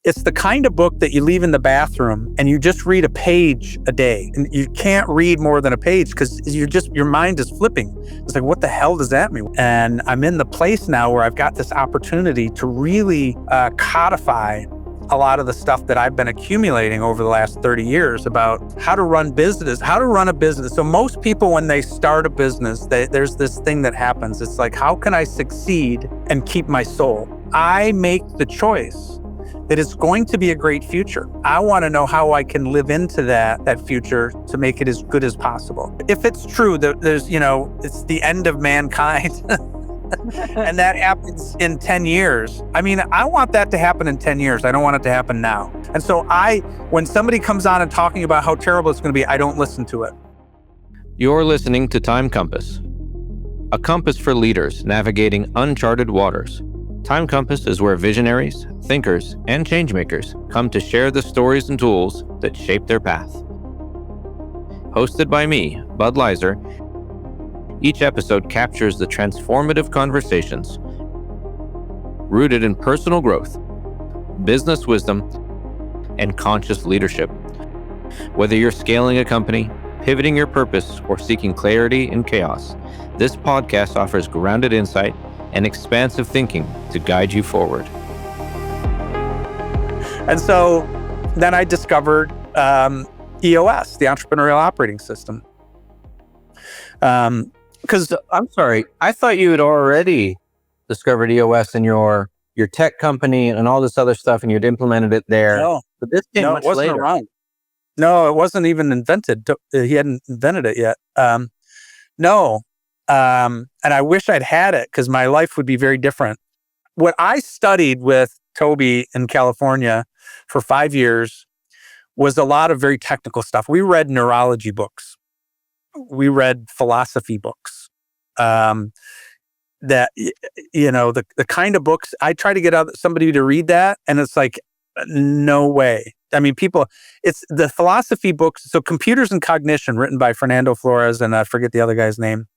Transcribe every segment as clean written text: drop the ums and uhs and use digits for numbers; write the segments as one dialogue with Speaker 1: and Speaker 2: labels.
Speaker 1: It's the kind of book that you leave in the bathroom and you just read a page a day. And you can't read more than a page because your mind is flipping. It's like, what the hell does that mean? And I'm in the place now where I've got this opportunity to really codify a lot of the stuff that I've been accumulating over the last 30 years about how to run a business. So most people, when they start a business, there's this thing that happens. It's like, how can I succeed and keep my soul? I make the choice that it's going to be a great future. I want to know how I can live into that future to make it as good as possible. If it's true that there's, it's the end of mankind and that happens in 10 years. I mean, I want that to happen in 10 years. I don't want it to happen now. And so when somebody comes on and talking about how terrible it's going to be, I don't listen to it.
Speaker 2: You're listening to Time Compass, a compass for leaders navigating uncharted waters. Time Compass is where visionaries, thinkers, and changemakers come to share the stories and tools that shape their path. Hosted by me, Bud Leiser, each episode captures the transformative conversations rooted in personal growth, business wisdom, and conscious leadership. Whether you're scaling a company, pivoting your purpose, or seeking clarity in chaos, this podcast offers grounded insight and expansive thinking to guide you forward.
Speaker 1: And so then I discovered EOS, the Entrepreneurial Operating System.
Speaker 2: Because I'm sorry, I thought you had already discovered EOS in your tech company and all this other stuff, and you'd implemented it there.
Speaker 1: No,
Speaker 2: but this came much
Speaker 1: it wasn't
Speaker 2: later.
Speaker 1: Around. No, it wasn't even invented. He hadn't invented it yet. No. And I wish I'd had it because my life would be very different. What I studied with Toby in California for 5 years was a lot of very technical stuff. We read neurology books. We read philosophy books. The kind of books I try to get somebody to read that, and it's like, no way. I mean, it's the philosophy books. So Computers and Cognition, written by Fernando Flores, and I forget the other guy's name.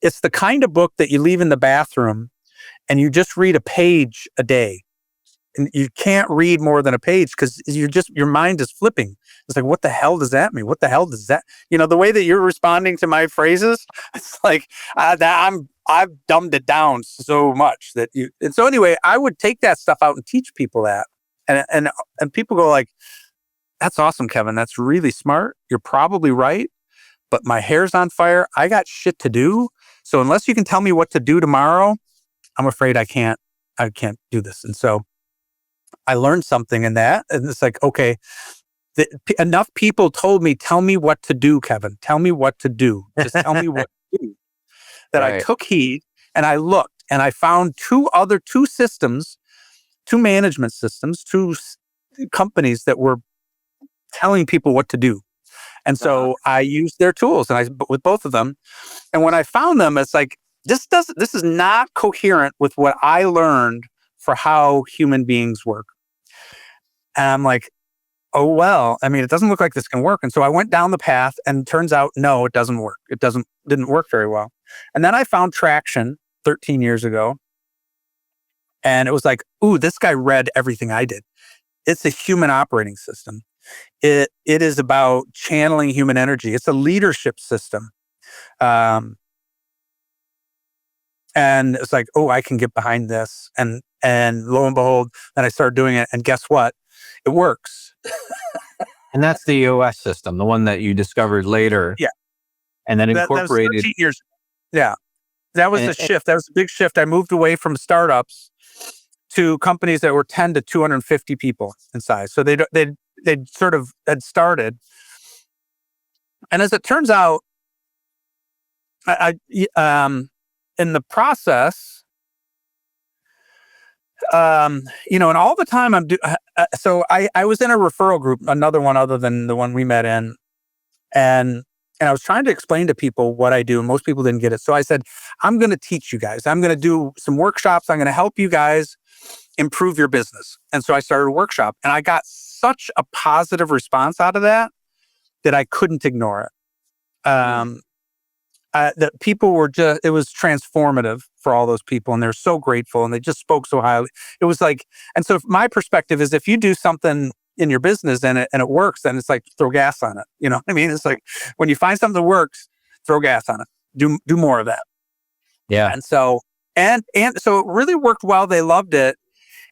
Speaker 1: It's the kind of book that you leave in the bathroom and you just read a page a day. And you can't read more than a page because your mind is flipping. It's like, what the hell does that mean? What the hell does that, the way that you're responding to my phrases, it's like, I've dumbed it down so much and so anyway, I would take that stuff out and teach people that. And people go like, that's awesome, Kevin. That's really smart. You're probably right. But my hair's on fire. I got shit to do. So unless you can tell me what to do tomorrow, I'm afraid I can't do this. And so I learned something in that. And it's like, okay, enough people told me, tell me what to do, Kevin. Tell me what to do. Just tell me what to do. That right. I took heed and I looked and I found two systems, two management systems, two companies that were telling people what to do. And so I used their tools with both of them. And when I found them, it's like, this is not coherent with what I learned for how human beings work. And I'm like, oh, well, I mean, it doesn't look like this can work. And so I went down the path and turns out, no, it doesn't work. Didn't work very well. And then I found Traction 13 years ago. And it was like, ooh, this guy read everything I did. It's a human operating system. It is about channeling human energy. It's a leadership system. And it's like, oh, I can get behind this. And lo and behold, then I started doing it. And guess what? It works.
Speaker 2: And that's the EOS system, the one that you discovered later.
Speaker 1: Yeah.
Speaker 2: And then incorporated.
Speaker 1: That was 13 years. Yeah. That was a shift. That was a big shift. I moved away from startups to companies that were 10 to 250 people in size. So they sort of had started. And as it turns out, I in the process, and all the time so I was in a referral group, another one other than the one we met in, and I was trying to explain to people what I do, and most people didn't get it. So I said, I'm going to teach you guys. I'm going to do some workshops. I'm going to help you guys improve your business. And so I started a workshop, and I got such a positive response out of that I couldn't ignore it. that people were just, it was transformative for all those people. And they're so grateful and they just spoke so highly. It was like, and so my perspective is if you do something in your business and it works, then it's like throw gas on it. You know what I mean? It's like when you find something that works, throw gas on it. Do more of that.
Speaker 2: Yeah.
Speaker 1: And so, and so it really worked well. They loved it.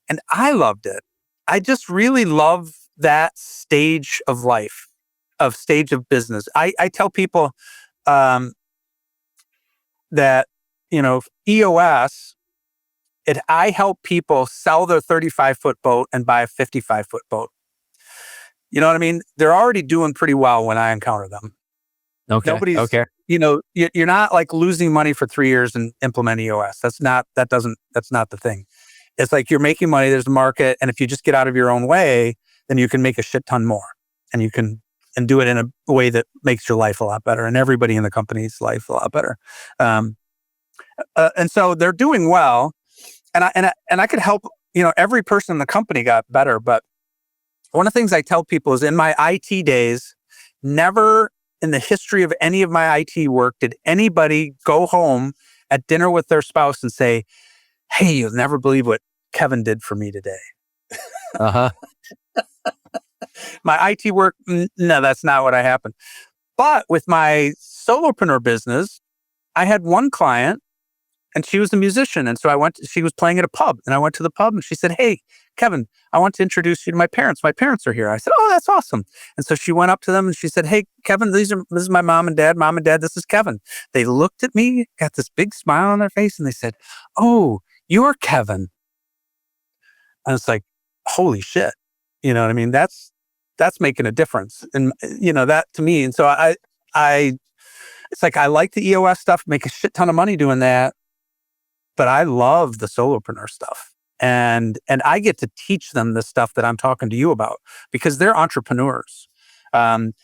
Speaker 1: And I loved it. I just really love that stage of life, stage of business. I tell people, that, EOS, I help people sell their 35-foot boat and buy a 55-foot boat. You know what I mean? They're already doing pretty well when I encounter them.
Speaker 2: Okay.
Speaker 1: You're not like losing money for 3 years and implement EOS. That's not the thing. It's like you're making money, there's a market, and if you just get out of your own way, then you can make a shit ton more. And you can do it in a way that makes your life a lot better and everybody in the company's life a lot better. And so they're doing well. And I could help, every person in the company got better. But one of the things I tell people is in my IT days, never in the history of any of my IT work did anybody go home at dinner with their spouse and say, "Hey, you'll never believe what Kevin did for me today."
Speaker 2: Uh-huh.
Speaker 1: My IT work, no, that's not what happened. But with my solopreneur business, I had one client and she was a musician. And so she was playing at a pub and I went to the pub and she said, "Hey, Kevin, I want to introduce you to my parents. My parents are here." I said, "Oh, that's awesome." And so she went up to them and she said, "Hey, Kevin, this is my mom and dad. Mom and dad, this is Kevin." They looked at me, got this big smile on their face and they said, "Oh, you're Kevin." And it's like, holy shit. You know what I mean? That's making a difference. And, that to me. And so it's like, I like the EOS stuff, make a shit ton of money doing that, but I love the solopreneur stuff. And I get to teach them the stuff that I'm talking to you about because they're entrepreneurs. My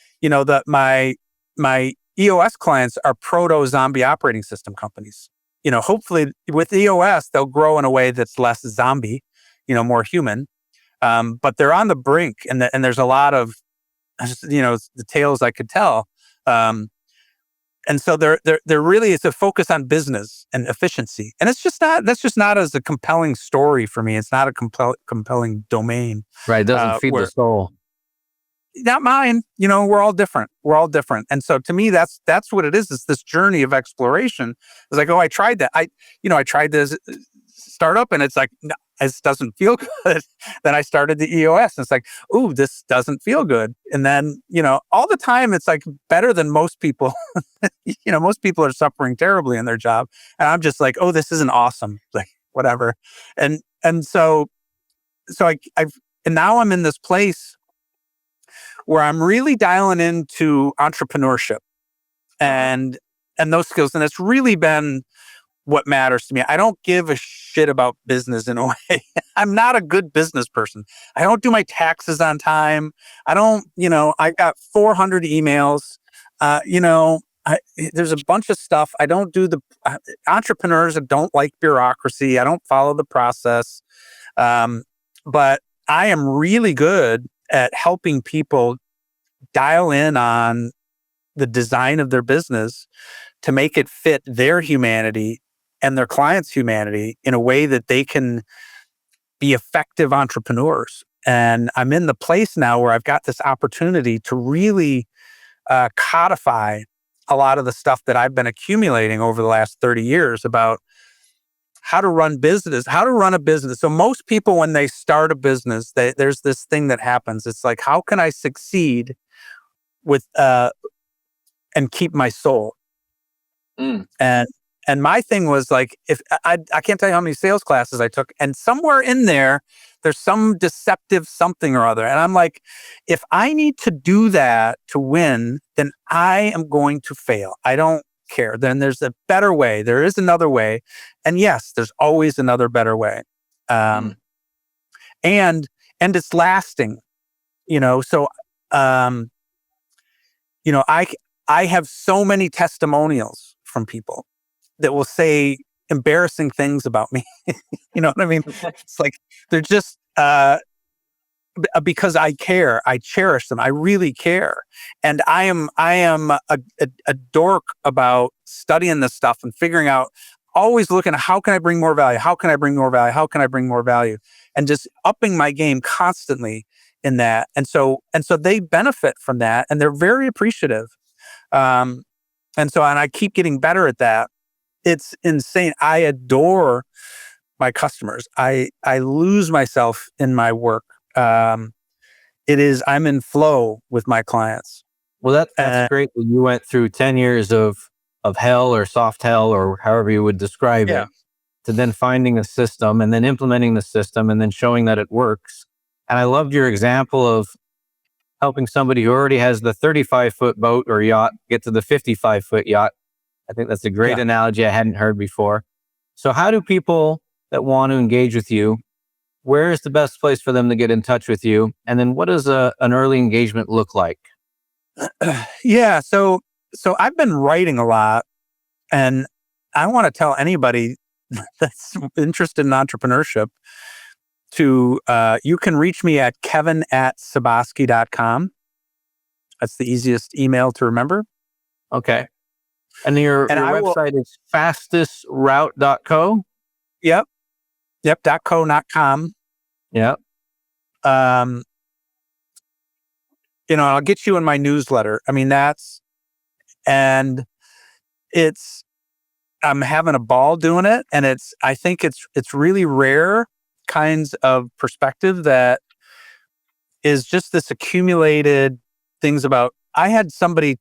Speaker 1: EOS clients are proto zombie operating system companies. Hopefully with EOS, they'll grow in a way that's less zombie, more human. But they're on the brink, and there's a lot of, the tales I could tell. And so there really is a focus on business and efficiency, and that's just not as a compelling story for me. It's not a compelling domain.
Speaker 2: Right. It doesn't feed the soul.
Speaker 1: Not mine. We're all different. And so to me, that's what it is. It's this journey of exploration. It's like, oh, I tried that. I tried this startup and it's like, no, this doesn't feel good. Then I started the EOS and it's like, ooh, this doesn't feel good. And then, all the time it's like better than most people. Most people are suffering terribly in their job. And I'm just like, oh, this isn't awesome. Like, whatever. And so and now I'm in this place where I'm really dialing into entrepreneurship and those skills. And it's really been what matters to me. I don't give a shit about business in a way. I'm not a good business person. I don't do my taxes on time. I don't, I got 400 emails. There's a bunch of stuff. I don't do entrepreneurs that don't like bureaucracy. I don't follow the process. But I am really good at helping people dial in on the design of their business to make it fit their humanity and their clients' humanity in a way that they can be effective entrepreneurs. And I'm in the place now where I've got this opportunity to really codify a lot of the stuff that I've been accumulating over the last 30 years about how to run a business. So most people, when they start a business, there's this thing that happens. It's like, how can I succeed with and keep my soul? And my thing was like, if I can't tell you how many sales classes I took, and somewhere in there's some deceptive something or other. And I'm like, if I need to do that to win, then I am going to fail. I don't care. Then there's a better way. There is another way. And yes, there's always another better way. And it's lasting, so, I have so many testimonials from people that will say embarrassing things about me. You know what I mean? It's like, they're just, because I care. I cherish them. I really care. And I am a dork about studying this stuff and figuring out, always looking at how can I bring more value? How can I bring more value? How can I bring more value? And just upping my game constantly in that. And so they benefit from that, and they're very appreciative. Um, and I keep getting better at that. It's insane. I adore my customers. I lose myself in my work. Um, I'm in flow with my clients.
Speaker 2: Well, that's
Speaker 1: Uh,
Speaker 2: great that you went through 10 years of hell or soft hell or however you would describe
Speaker 1: yeah,
Speaker 2: it, to then finding a system and then implementing the system and then showing that it works. And I loved your example of helping somebody who already has the 35-foot boat or yacht get to the 55-foot yacht. I think that's a great
Speaker 1: yeah.
Speaker 2: analogy I hadn't heard before. So how do people that want to engage with you, where is the best place for them to get in touch with you? And then what does an early engagement look like?
Speaker 1: Yeah. So I've been writing a lot, and I want to tell anybody that's interested in entrepreneurship to you can reach me at kevin@suboski.com. That's the easiest email to remember.
Speaker 2: Okay. And your
Speaker 1: And I will,
Speaker 2: website is fastestroute.co?
Speaker 1: yep, yep, .co, not com.
Speaker 2: Yeah.
Speaker 1: Um, I'll get you in my newsletter. I mean, and it's, I'm having a ball doing it. And I think it's really rare kinds of perspective that is just this accumulated things about, I had somebody,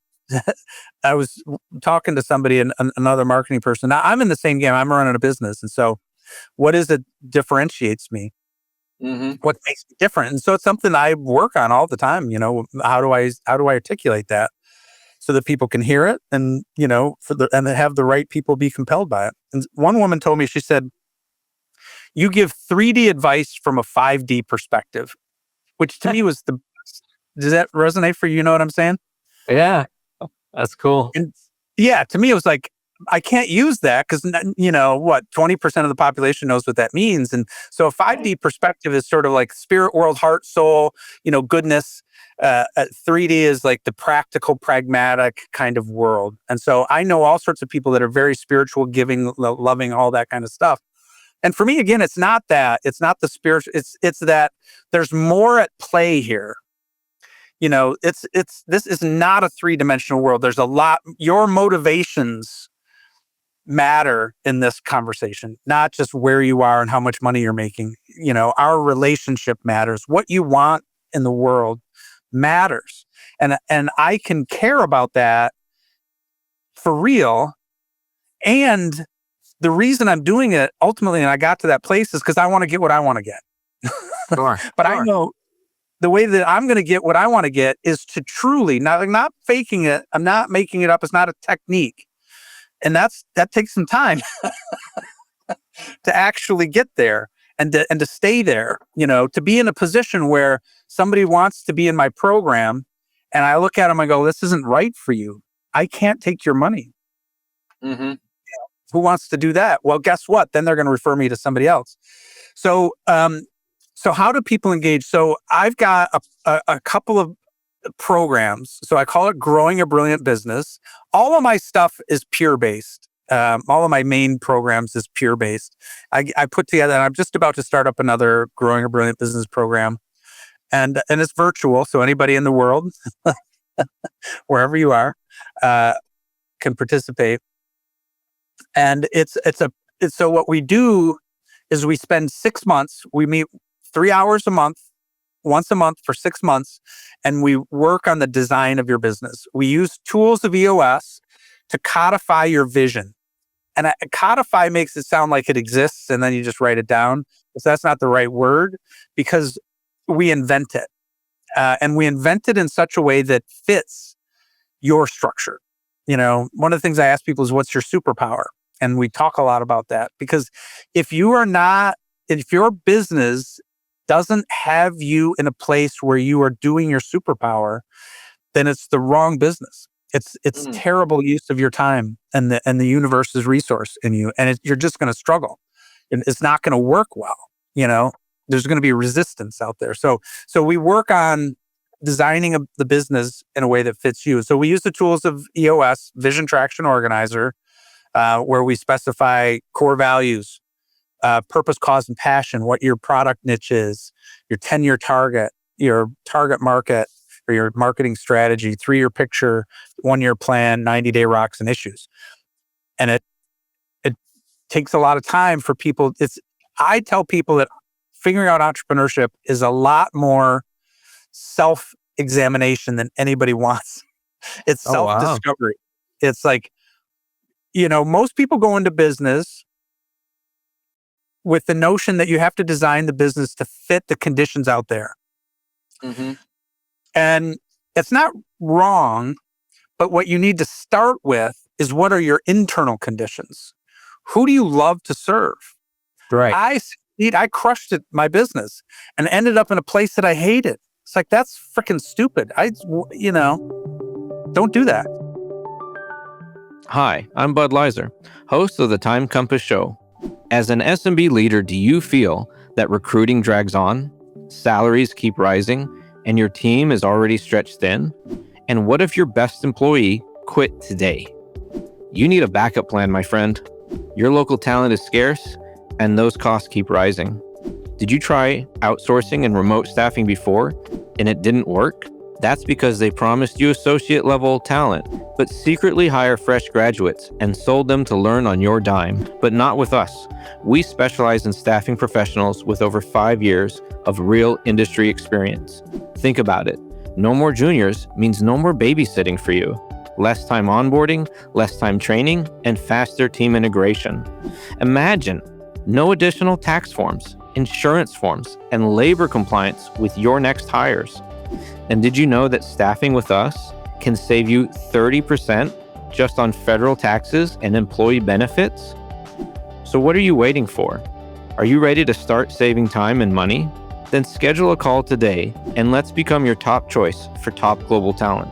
Speaker 1: I was talking to somebody, another marketing person. Now, I'm in the same game. I'm running a business. And so what is it differentiates me?
Speaker 2: Mm-hmm.
Speaker 1: What makes me different? And so it's something I work on all the time. How do I articulate that so that people can hear it, and and then have the right people be compelled by it. And one woman told me, she said, "You give 3D advice from a 5D perspective," which to me was the best. Does that resonate for you? You know what I'm saying?
Speaker 2: Yeah. That's cool.
Speaker 1: And yeah, to me, it was like, I can't use that because, 20% of the population knows what that means. And so a 5D perspective is sort of like spirit, world, heart, soul, goodness. 3D is like the practical, pragmatic kind of world. And so I know all sorts of people that are very spiritual, giving, loving, all that kind of stuff. And for me, again, it's not that. It's not the spiritual. It's that there's more at play here. This is not a three-dimensional world. There's a lot. Your motivations matter in this conversation, not just where you are and how much money you're making. Our relationship matters. What you want in the world matters. And I can care about that for real. And the reason I'm doing it ultimately, and I got to that place, is because I want to get what I want to get.
Speaker 2: Sure.
Speaker 1: But
Speaker 2: Sure.
Speaker 1: I know the way that I'm going to get what I want to get is to truly, not faking it. I'm not making it up. It's not a technique. And that takes some time to actually get there, and to stay there, to be in a position where somebody wants to be in my program, and I look at them and go, this isn't right for you. I can't take your money.
Speaker 2: Mm-hmm.
Speaker 1: Who wants to do that? Well, guess what? Then they're going to refer me to somebody else. So, how do people engage? So I've got a couple of programs. So I call it Growing a Brilliant Business. All of my stuff is peer based. All of my main programs is peer based. I put together, and I'm just about to start up another Growing a Brilliant Business program, and it's virtual. So anybody in the world, wherever you are, can participate. And so what we do is we spend 6 months. We meet 3 hours a month, once a month for 6 months, and we work on the design of your business. We use tools of EOS to codify your vision. And codify makes it sound like it exists and then you just write it down. But that's not the right word, because we invent it. And we invent it in such a way that fits your structure. One of the things I ask people is, what's your superpower? And we talk a lot about that, because if your business doesn't have you in a place where you are doing your superpower, then it's the wrong business. It's terrible use of your time and the universe's resource in you, and you're just going to struggle, and it's not going to work well. there's going to be resistance out there. So we work on designing the business in a way that fits you. So we use the tools of EOS, Vision Traction Organizer, where we specify core values, purpose, cause, and passion, what your product niche is, your 10-year target, your target market, or your marketing strategy, 3-year picture, 1-year plan, 90-day rocks and issues. And it takes a lot of time for people. I tell people that figuring out entrepreneurship is a lot more self-examination than anybody wants. It's self-discovery. It's like, most people go into business with the notion that you have to design the business to fit the conditions out there.
Speaker 2: Mm-hmm.
Speaker 1: And it's not wrong, but what you need to start with is, what are your internal conditions? Who do you love to serve?
Speaker 2: Right.
Speaker 1: I crushed my business and ended up in a place that I hated. It's like, that's freaking stupid. Don't do that.
Speaker 2: Hi, I'm Bud Leiser, host of the Time Compass Show. As an SMB leader, do you feel that recruiting drags on, salaries keep rising, and your team is already stretched thin? And what if your best employee quit today? You need a backup plan, my friend. Your local talent is scarce, and those costs keep rising. Did you try outsourcing and remote staffing before, and it didn't work? That's because they promised you associate-level talent, but secretly hire fresh graduates and sold them to learn on your dime. But not with us. We specialize in staffing professionals with over 5 years of real industry experience. Think about it. No more juniors means no more babysitting for you. Less time onboarding, less time training, and faster team integration. Imagine no additional tax forms, insurance forms, and labor compliance with your next hires. And did you know that staffing with us can save you 30% just on federal taxes and employee benefits? So what are you waiting for? Are you ready to start saving time and money? Then schedule a call today and let's become your top choice for top global talent.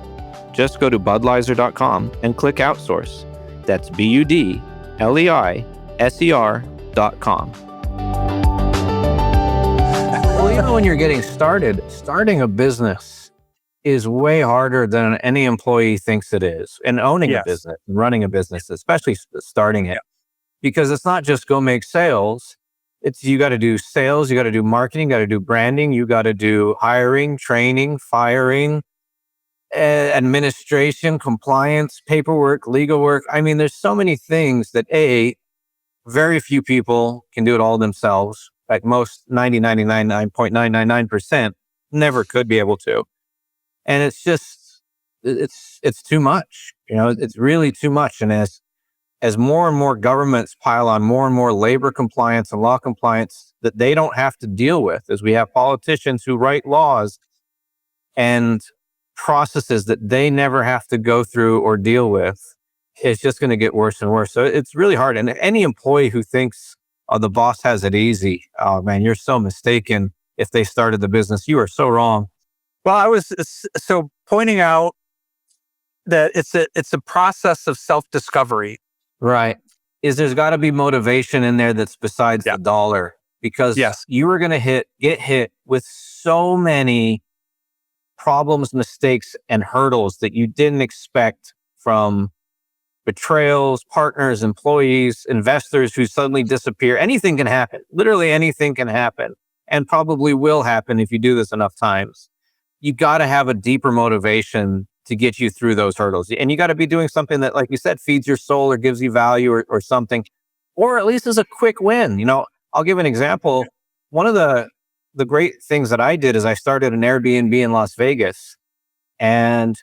Speaker 2: Just go to budleiser.com and click outsource. That's BUDLEISER.com. Well, when you're getting started, starting a business is way harder than any employee thinks it is. And owning a business, running a business, especially starting it, because it's not just go make sales. It's you got to do sales, you got to do marketing, you got to do branding, you got to do hiring, training, firing, administration, compliance, paperwork, legal work. I mean, there's so many things that very few people can do it all themselves. Like most 99.999% never could be able to. And it's just, it's too much. It's really too much. And as more and more governments pile on more and more labor compliance and law compliance that they don't have to deal with, as we have politicians who write laws and processes that they never have to go through or deal with, it's just going to get worse and worse. So it's really hard. And any employee who thinks, oh, the boss has it easy, oh man, you're so mistaken. If they started the business, you are so wrong.
Speaker 1: Well, I was pointing out that it's a process of self-discovery.
Speaker 2: Right. There's got to be motivation in there that's besides the dollar, because you are going to get hit with so many problems, mistakes, and hurdles that you didn't expect, from betrayals, partners, employees, investors who suddenly disappear. Anything can happen. Literally anything can happen, and probably will happen if you do this enough times. You got to have a deeper motivation to get you through those hurdles. And you got to be doing something that, like you said, feeds your soul or gives you value or something, or at least is a quick win. I'll give an example. One of the great things that I did is I started an Airbnb in Las Vegas, and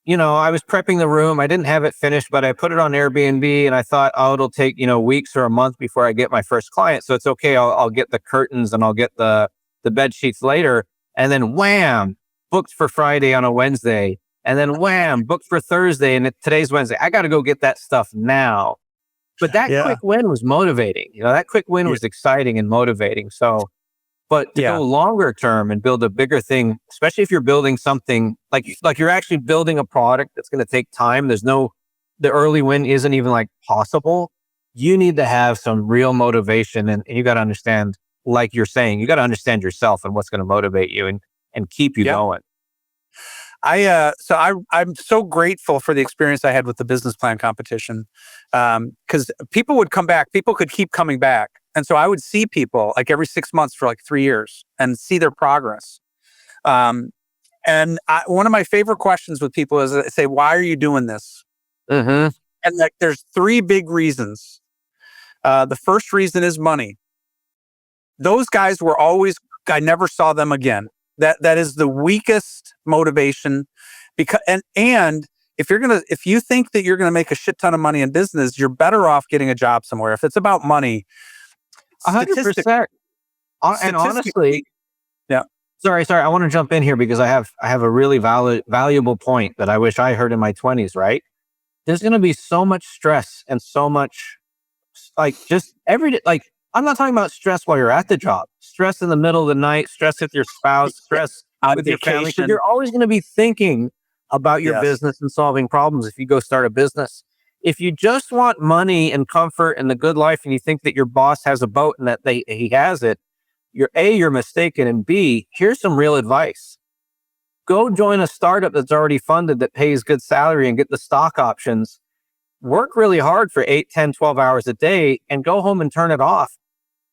Speaker 2: I was prepping the room. I didn't have it finished, but I put it on Airbnb, and I thought, it'll take, weeks or a month before I get my first client. So it's okay. I'll get the curtains and I'll get the bed sheets later. And then wham, booked for Friday on a Wednesday. And then wham, booked for Thursday. And today's Wednesday. I got to go get that stuff now. But that quick win was motivating. That quick win was exciting and motivating. So, but to go longer term and build a bigger thing, especially if you're building something like you're actually building a product that's going to take time. The early win isn't even possible. You need to have some real motivation, and you got to understand like you're saying, you got to understand yourself and what's going to motivate you and keep you
Speaker 1: Yeah.
Speaker 2: going.
Speaker 1: I'm so grateful for the experience I had with the business plan competition, because people would come back. People could keep coming back, and so I would see people like every 6 months for like 3 years and see their progress. Um, one of my favorite questions with people is say, "Why are you doing this?"
Speaker 2: Mm-hmm.
Speaker 1: And like, there's three big reasons. The first reason is money. Those guys were always. I never saw them again. That is the weakest motivation, because and if you think that you're gonna make a shit ton of money in business, you're better off getting a job somewhere. If it's about money,
Speaker 2: 100%. And honestly,
Speaker 1: yeah,
Speaker 2: sorry, I want to jump in here because I have a really valuable point that I wish I heard in my 20s. Right, there's going to be so much stress and so much like just every day. Like, I'm not talking about stress while you're at the job, stress in the middle of the night, stress with your spouse, stress
Speaker 1: on
Speaker 2: with your family.
Speaker 1: vacation.
Speaker 2: You're always going to be thinking about your
Speaker 1: Yes.
Speaker 2: business and solving problems if you go start a business. If you just want money and comfort and the good life, and you think that your boss has a boat and that he has it, you're mistaken. And B, here's some real advice. Go join a startup that's already funded, that pays good salary, and get the stock options. Work really hard for 8, 10, 12 hours a day and go home and turn it off.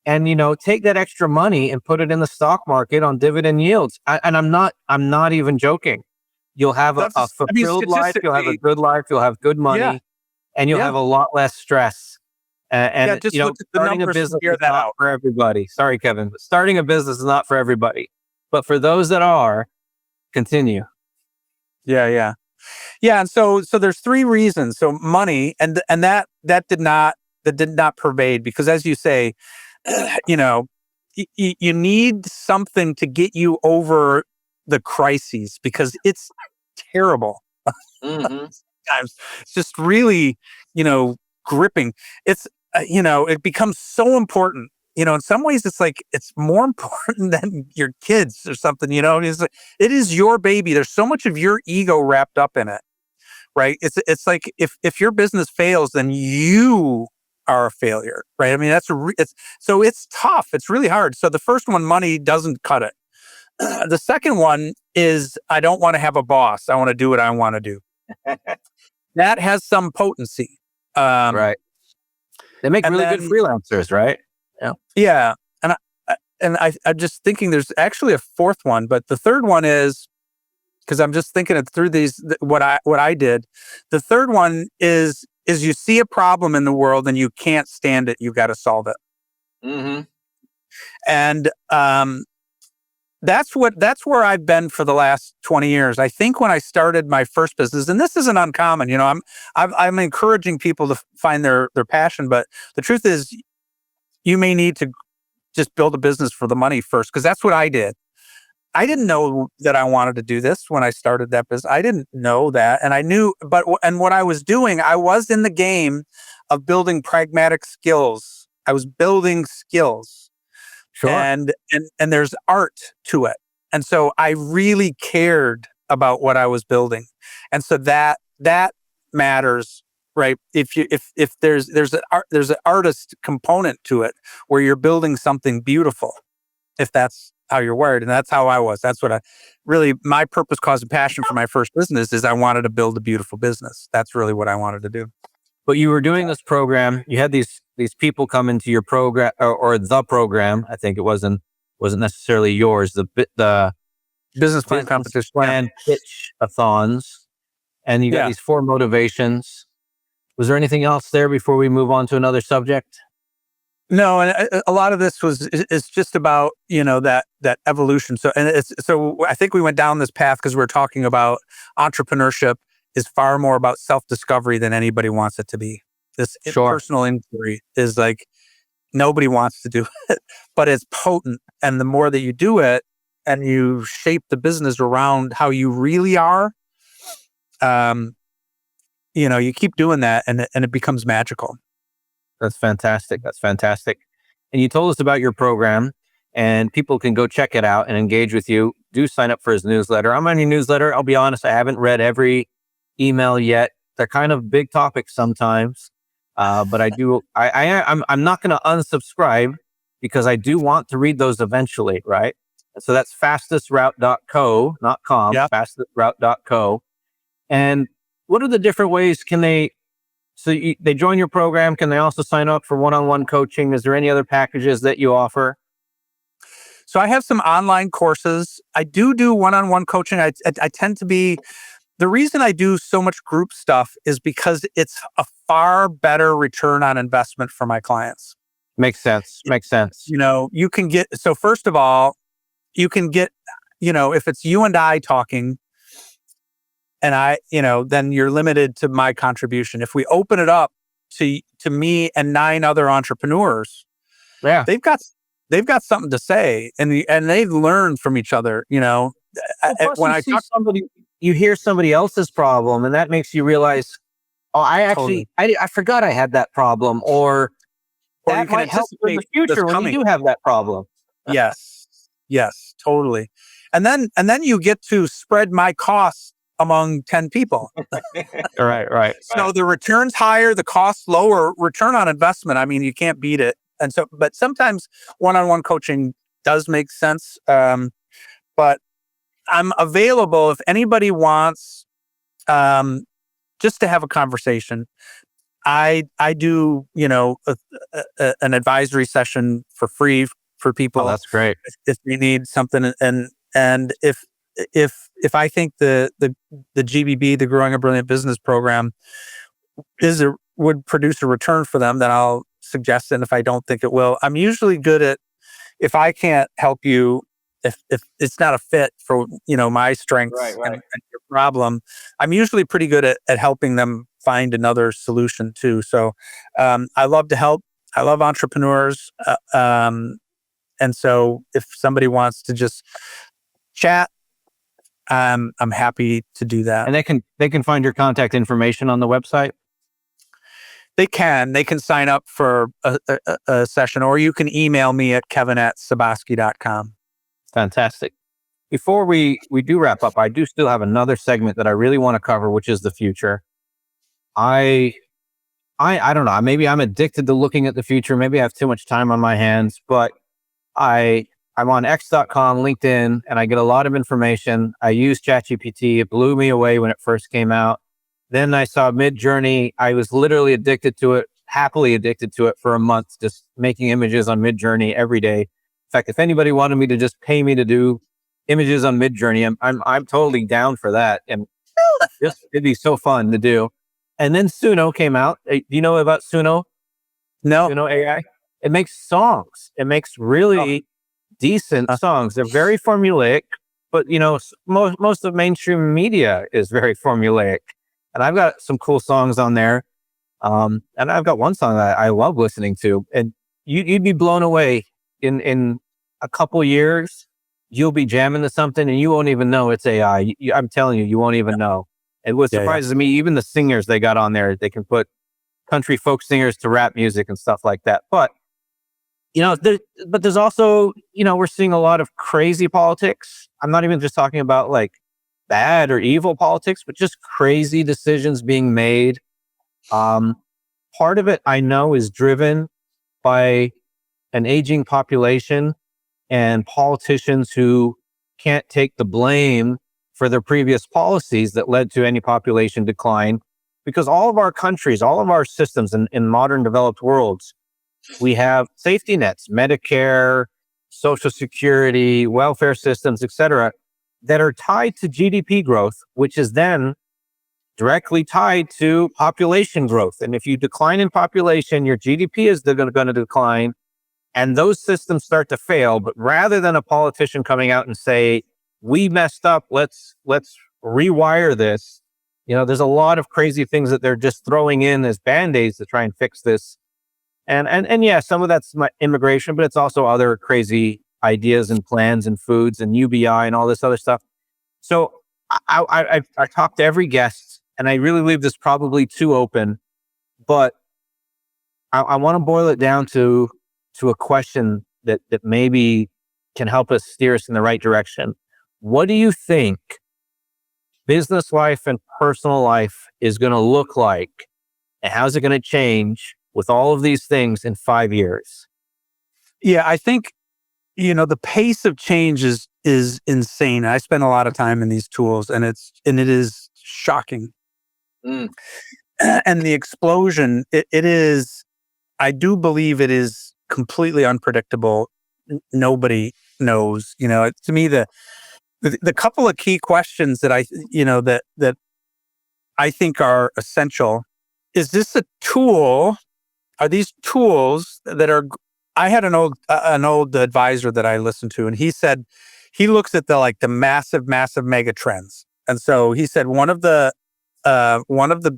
Speaker 2: And, take that extra money and put it in the stock market on dividend yields. I'm not even joking. You'll have a fulfilled life. You'll have a good life. You'll have good money, and you'll have a lot less stress. And
Speaker 1: just look at the
Speaker 2: starting a
Speaker 1: numbers to
Speaker 2: business
Speaker 1: figure
Speaker 2: is
Speaker 1: that
Speaker 2: not
Speaker 1: out.
Speaker 2: for everybody. Sorry, Kevin, but starting a business is not for everybody. But for those that are, continue.
Speaker 1: Yeah. And so there's three reasons. So money, and that did not pervade, because as you say, you need something to get you over the crises, because it's terrible.
Speaker 2: Mm-hmm.
Speaker 1: Times it's just really, gripping. It's it becomes so important. In some ways, it's like it's more important than your kids or something. It's like, it is your baby. There's so much of your ego wrapped up in it, right? It's like if your business fails, then you are a failure, right? I mean, it's tough. It's really hard. So the first one, money, doesn't cut it. The second one is, I don't want to have a boss. I want to do what I want to do. That has some potency.
Speaker 2: Right. They make really good freelancers, right?
Speaker 1: Yeah. Yeah. I'm just thinking there's actually a fourth one, but the third one is, because I'm just thinking it through what I did. The third one is you see a problem in the world and you can't stand it. You got to solve it.
Speaker 2: Mm-hmm.
Speaker 1: And that's where I've been for the last 20 years. I think when I started my first business, and this isn't uncommon, I'm encouraging people to find their passion, but the truth is, you may need to just build a business for the money first, because that's what I did. I didn't know that I wanted to do this when I started that business. I didn't know that. And I knew, and what I was doing, I was in the game of building pragmatic skills. I was building skills.
Speaker 2: Sure.
Speaker 1: And there's art to it. And so I really cared about what I was building. And so that matters, right? If there's an artist component to it, where you're building something beautiful, if that's how you're wired. And that's how I was. That's what my purpose, cause, and passion for my first business is I wanted to build a beautiful business. That's really what I wanted to do.
Speaker 2: But you were doing this program. You had these people come into your program, or the program. I think it wasn't necessarily yours. The
Speaker 1: business plan competition,
Speaker 2: plan pitch-a-thons, and you got these 4 motivations. Was there anything else there before we move on to another subject?
Speaker 1: No, and a lot of this is just about that evolution. So I think we went down this path because we're talking about entrepreneurship is far more about self-discovery than anybody wants it to be. This personal inquiry is like, nobody wants to do it, but it's potent. And the more that you do it and you shape the business around how you really are, you keep doing that and it becomes magical.
Speaker 2: That's fantastic. And you told us about your program, and people can go check it out and engage with you. Do sign up for his newsletter. I'm on your newsletter. I'll be honest, I haven't read every email yet. They're kind of big topics sometimes, but I do. I'm not going to unsubscribe because I do want to read those eventually, right? And so that's fastestrroute.co, not com,
Speaker 1: Yeah.
Speaker 2: fastestrroute.co. And what are the different ways they join your program? Can they also sign up for one-on-one coaching? Is there any other packages that you offer?
Speaker 1: So I have some online courses. I do one-on-one coaching. I tend to be, the reason I do so much group stuff is because it's a far better return on investment for my clients.
Speaker 2: Makes sense.
Speaker 1: You can get, so first of all, you can get, if it's you and I talking, and then you're limited to my contribution. If we open it up to me and 9 other entrepreneurs,
Speaker 2: Yeah.
Speaker 1: they've got something to say, and they've learned from each other.
Speaker 2: Well, plus
Speaker 1: When
Speaker 2: you
Speaker 1: I
Speaker 2: see
Speaker 1: talk,
Speaker 2: you hear somebody else's problem, and that makes you realize, oh,
Speaker 1: totally.
Speaker 2: I forgot I had that problem, or
Speaker 1: Or
Speaker 2: that
Speaker 1: you can
Speaker 2: might help in the
Speaker 1: anticipate this
Speaker 2: future when you
Speaker 1: coming.
Speaker 2: do have that problem.
Speaker 1: Yes, totally. And then you get to spread my costs among 10 people.
Speaker 2: Right.
Speaker 1: So the return's higher, the cost lower, return on investment. I mean, you can't beat it. And so, but sometimes one-on-one coaching does make sense. But I'm available if anybody wants just to have a conversation. I do, an advisory session for free for people.
Speaker 2: Oh, that's great.
Speaker 1: If you need something, and if I think the GBB, the Growing a Brilliant Business Program, would produce a return for them, then I'll suggest it. And if I don't think it will, I'm usually good at, if I can't help you, if it's not a fit for my strengths
Speaker 2: Right.
Speaker 1: and your problem, I'm usually pretty good at helping them find another solution too. So I love to help. I love entrepreneurs, and so if somebody wants to just chat, I'm happy to do that.
Speaker 2: And they can find your contact information on the website.
Speaker 1: They can sign up for a session, or you can email me at kevin@suboski.com.
Speaker 2: Fantastic. Before we do wrap up, I do still have another segment that I really want to cover, which is the future. I don't know. Maybe I'm addicted to looking at the future. Maybe I have too much time on my hands, but I'm on X.com, LinkedIn, and I get a lot of information. I use ChatGPT. It blew me away when it first came out. Then I saw Midjourney. I was literally happily addicted to it for a month, just making images on Midjourney every day. In fact, if anybody wanted me to just pay me to do images on Midjourney, I'm totally down for that. And it'd be so fun to do. And then Suno came out. Do you know about Suno?
Speaker 1: No.
Speaker 2: Suno AI? It makes songs. It makes really decent songs. They're very formulaic, but most of mainstream media is very formulaic. And I've got some cool songs on there. And I've got one song that I love listening to. And you'd be blown away. In a couple years, you'll be jamming to something and you won't even know it's AI. I'm telling you, you won't even know. And what surprises me, even the singers they got on there, they can put country folk singers to rap music and stuff like that. But there's also, we're seeing a lot of crazy politics. I'm not even just talking about like bad or evil politics, but just crazy decisions being made. Part of it I know is driven by an aging population and politicians who can't take the blame for their previous policies that led to any population decline. Because all of our countries, all of our systems in modern developed worlds, we have safety nets, Medicare, Social Security, welfare systems, etc., that are tied to GDP growth, which is then directly tied to population growth. And if you decline in population, your GDP is going to decline, and those systems start to fail. But rather than a politician coming out and say, we messed up, let's rewire this, there's a lot of crazy things that they're just throwing in as band-aids to try and fix this. And yeah, some of that's immigration, but it's also other crazy ideas and plans and foods and UBI and all this other stuff. So I talk to every guest, and I really leave this probably too open, but I want to boil it down to a question that maybe can help us steer us in the right direction. What do you think business life and personal life is going to look like, and how's it going to change with all of these things in 5 years?
Speaker 1: Yeah, I think, the pace of change is insane. I spend a lot of time in these tools, and it is shocking.
Speaker 2: Mm.
Speaker 1: And the explosion, it is, I do believe it is completely unpredictable. Nobody knows. To me, the couple of key questions that that I think are essential. Is this a tool? Are these tools that are? I had an old advisor that I listened to, and he said he looks at the massive mega trends, and so he said one of the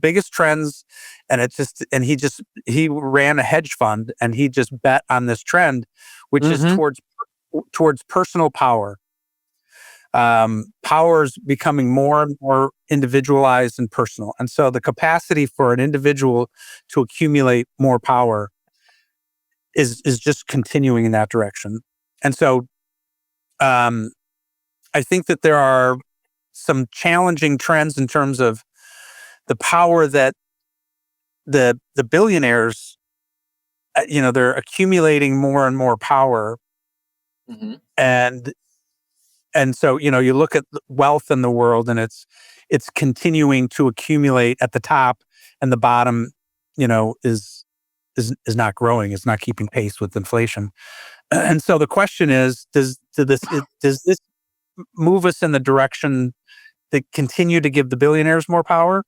Speaker 1: biggest trends, and he ran a hedge fund, and he just bet on this trend, which is
Speaker 2: Mm-hmm.
Speaker 1: towards personal power. Power is becoming more and more individualized and personal. And so the capacity for an individual to accumulate more power is just continuing in that direction. And so um, I think that there are some challenging trends in terms of the power that the billionaires, they're accumulating more and more power.
Speaker 2: Mm-hmm.
Speaker 1: And so, you look at wealth in the world, and it's continuing to accumulate at the top, and the bottom, is not growing. It's not keeping pace with inflation. And so the question is, does this move us in the direction that continue to give the billionaires more power,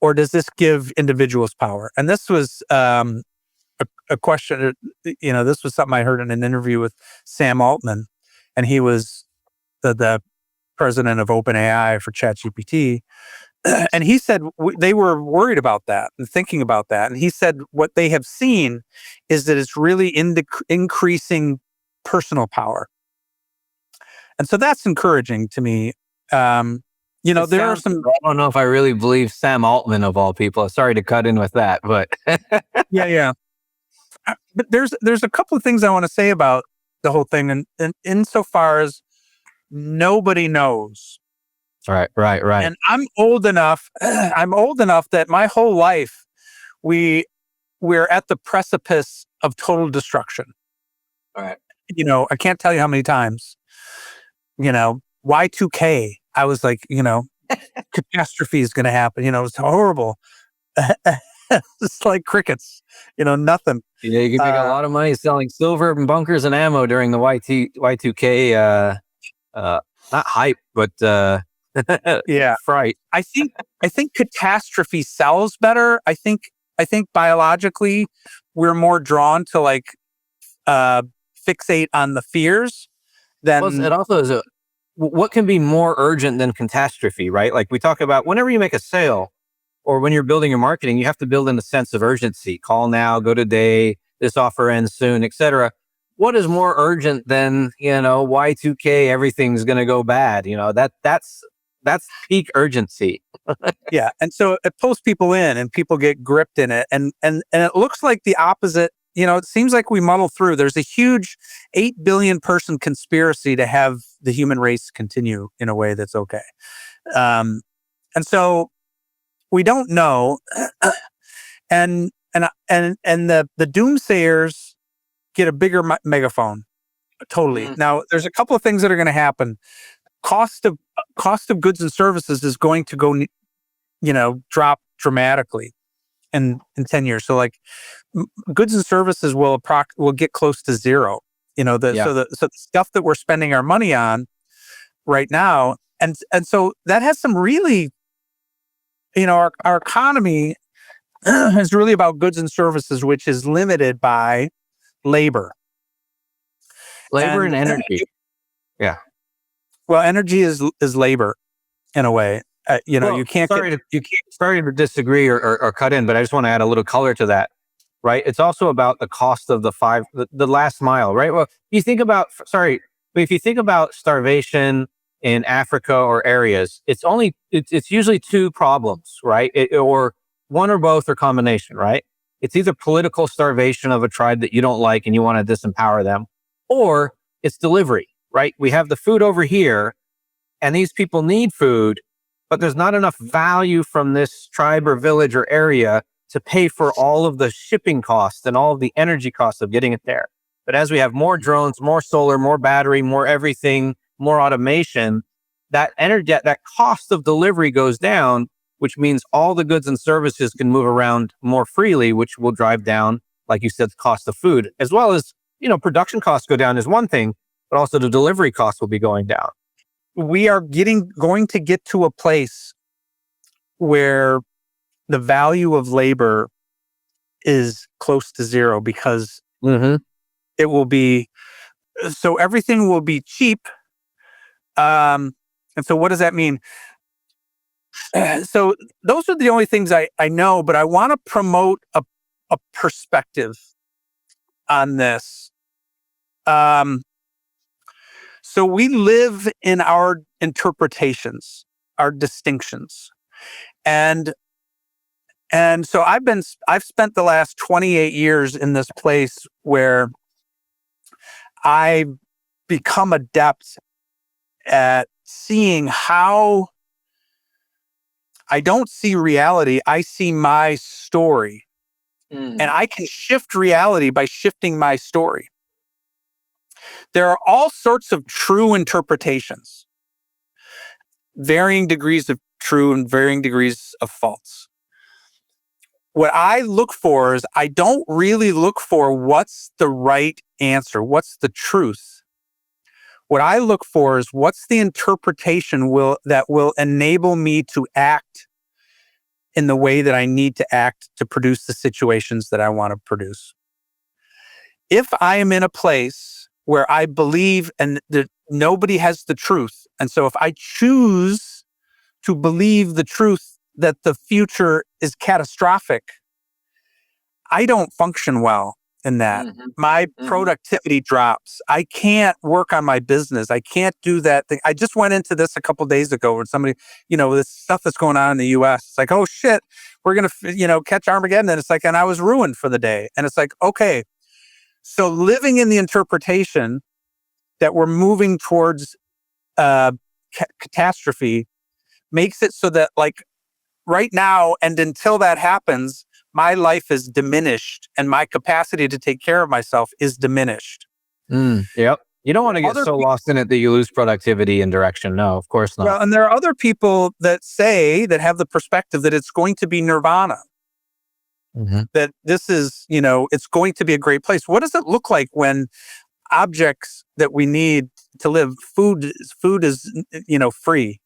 Speaker 1: or does this give individuals power? And this was a question. This was something I heard in an interview with Sam Altman, and he was the president of OpenAI for ChatGPT. And he said they were worried about that and thinking about that. And he said what they have seen is that it's really increasing personal power. And so that's encouraging to me. There are some.
Speaker 2: I don't know if I really believe Sam Altman of all people. Sorry to cut in with that, but
Speaker 1: Yeah. But there's a couple of things I want to say about the whole thing, and insofar as nobody knows.
Speaker 2: Right.
Speaker 1: And I'm old enough. I'm old enough that my whole life we're at the precipice of total destruction.
Speaker 2: All right.
Speaker 1: I can't tell you how many times. Y2K. I was like, catastrophe is going to happen. It's horrible. It's like crickets. Nothing.
Speaker 2: Yeah, you can make a lot of money selling silver and bunkers and ammo during the Y2K. Not hype, but
Speaker 1: yeah,
Speaker 2: fright.
Speaker 1: I think catastrophe sells better. I think biologically we're more drawn to fixate on the fears than.
Speaker 2: Plus, it also is what can be more urgent than catastrophe, right? Like we talk about whenever you make a sale or when you're building your marketing, you have to build in a sense of urgency. Call now, go today, this offer ends soon, etc. What is more urgent than, Y2K, everything's going to go bad? That's peak urgency.
Speaker 1: Yeah. And so it pulls people in and people get gripped in it. And it looks like the opposite. It seems like we muddle through. There's a huge 8 billion person conspiracy to have the human race continue in a way that's okay. And so we don't know. And the doomsayers get a bigger megaphone. Totally.
Speaker 2: Mm.
Speaker 1: Now, there's a couple of things that are going to happen. Cost of goods and services is going to go, drop dramatically in 10 years. So goods and services will get close to zero. So the stuff that we're spending our money on right now, and so that has some really, our economy is really about goods and services, which is limited by labor
Speaker 2: and energy. Yeah.
Speaker 1: Well, energy is labor in a way. You can't.
Speaker 2: Sorry to disagree or cut in, but I just want to add a little color to that. Right. It's also about the cost of the last mile. Right. Well, if you think about starvation in Africa or areas, it's usually two problems, right? Or one or both or combination, right? It's either political starvation of a tribe that you don't like and you want to disempower them, or it's delivery, right? We have the food over here and these people need food, but there's not enough value from this tribe or village or area to pay for all of the shipping costs and all of the energy costs of getting it there. But as we have more drones, more solar, more battery, more everything, more automation, that energy, that cost of delivery goes down, which means all the goods and services can move around more freely, which will drive down, like you said, the cost of food, as well as, production costs go down is one thing, but also the delivery costs will be going down.
Speaker 1: We are going to get to a place where the value of labor is close to zero because it will be, so everything will be cheap. And so what does that mean? So those are the only things I know, but I want to promote a perspective on this. So we live in our interpretations, our distinctions. And so I've spent the last 28 years in this place where I've become adept at seeing how I don't see reality, I see my story. And I can shift reality by shifting my story. There are all sorts of true interpretations, varying degrees of true and varying degrees of false. What I look for is I don't really look for what's the right answer, what's the truth. What I look for is what's the interpretation that will enable me to act in the way that I need to act to produce the situations that I want to produce. If I am in a place where I believe and that nobody has the truth, and so if I choose to believe the truth that the future is catastrophic, I don't function well in that. My productivity drops. I can't work on my business. I can't do that thing. I just went into this a couple days ago with somebody, this stuff that's going on in the US. It's like, oh shit, we're going to, catch Armageddon. And it's like, and I was ruined for the day. And it's like, okay, so living in the interpretation that we're moving towards catastrophe makes it so that like right now and until that happens, my life is diminished and my capacity to take care of myself is diminished.
Speaker 2: Yep. You don't want to get so lost in it that you lose productivity and direction. No, of course not.
Speaker 1: Well, and there are other people that have the perspective that it's going to be nirvana. That this is, it's going to be a great place. What does it look like when objects that we need to live, food is, free.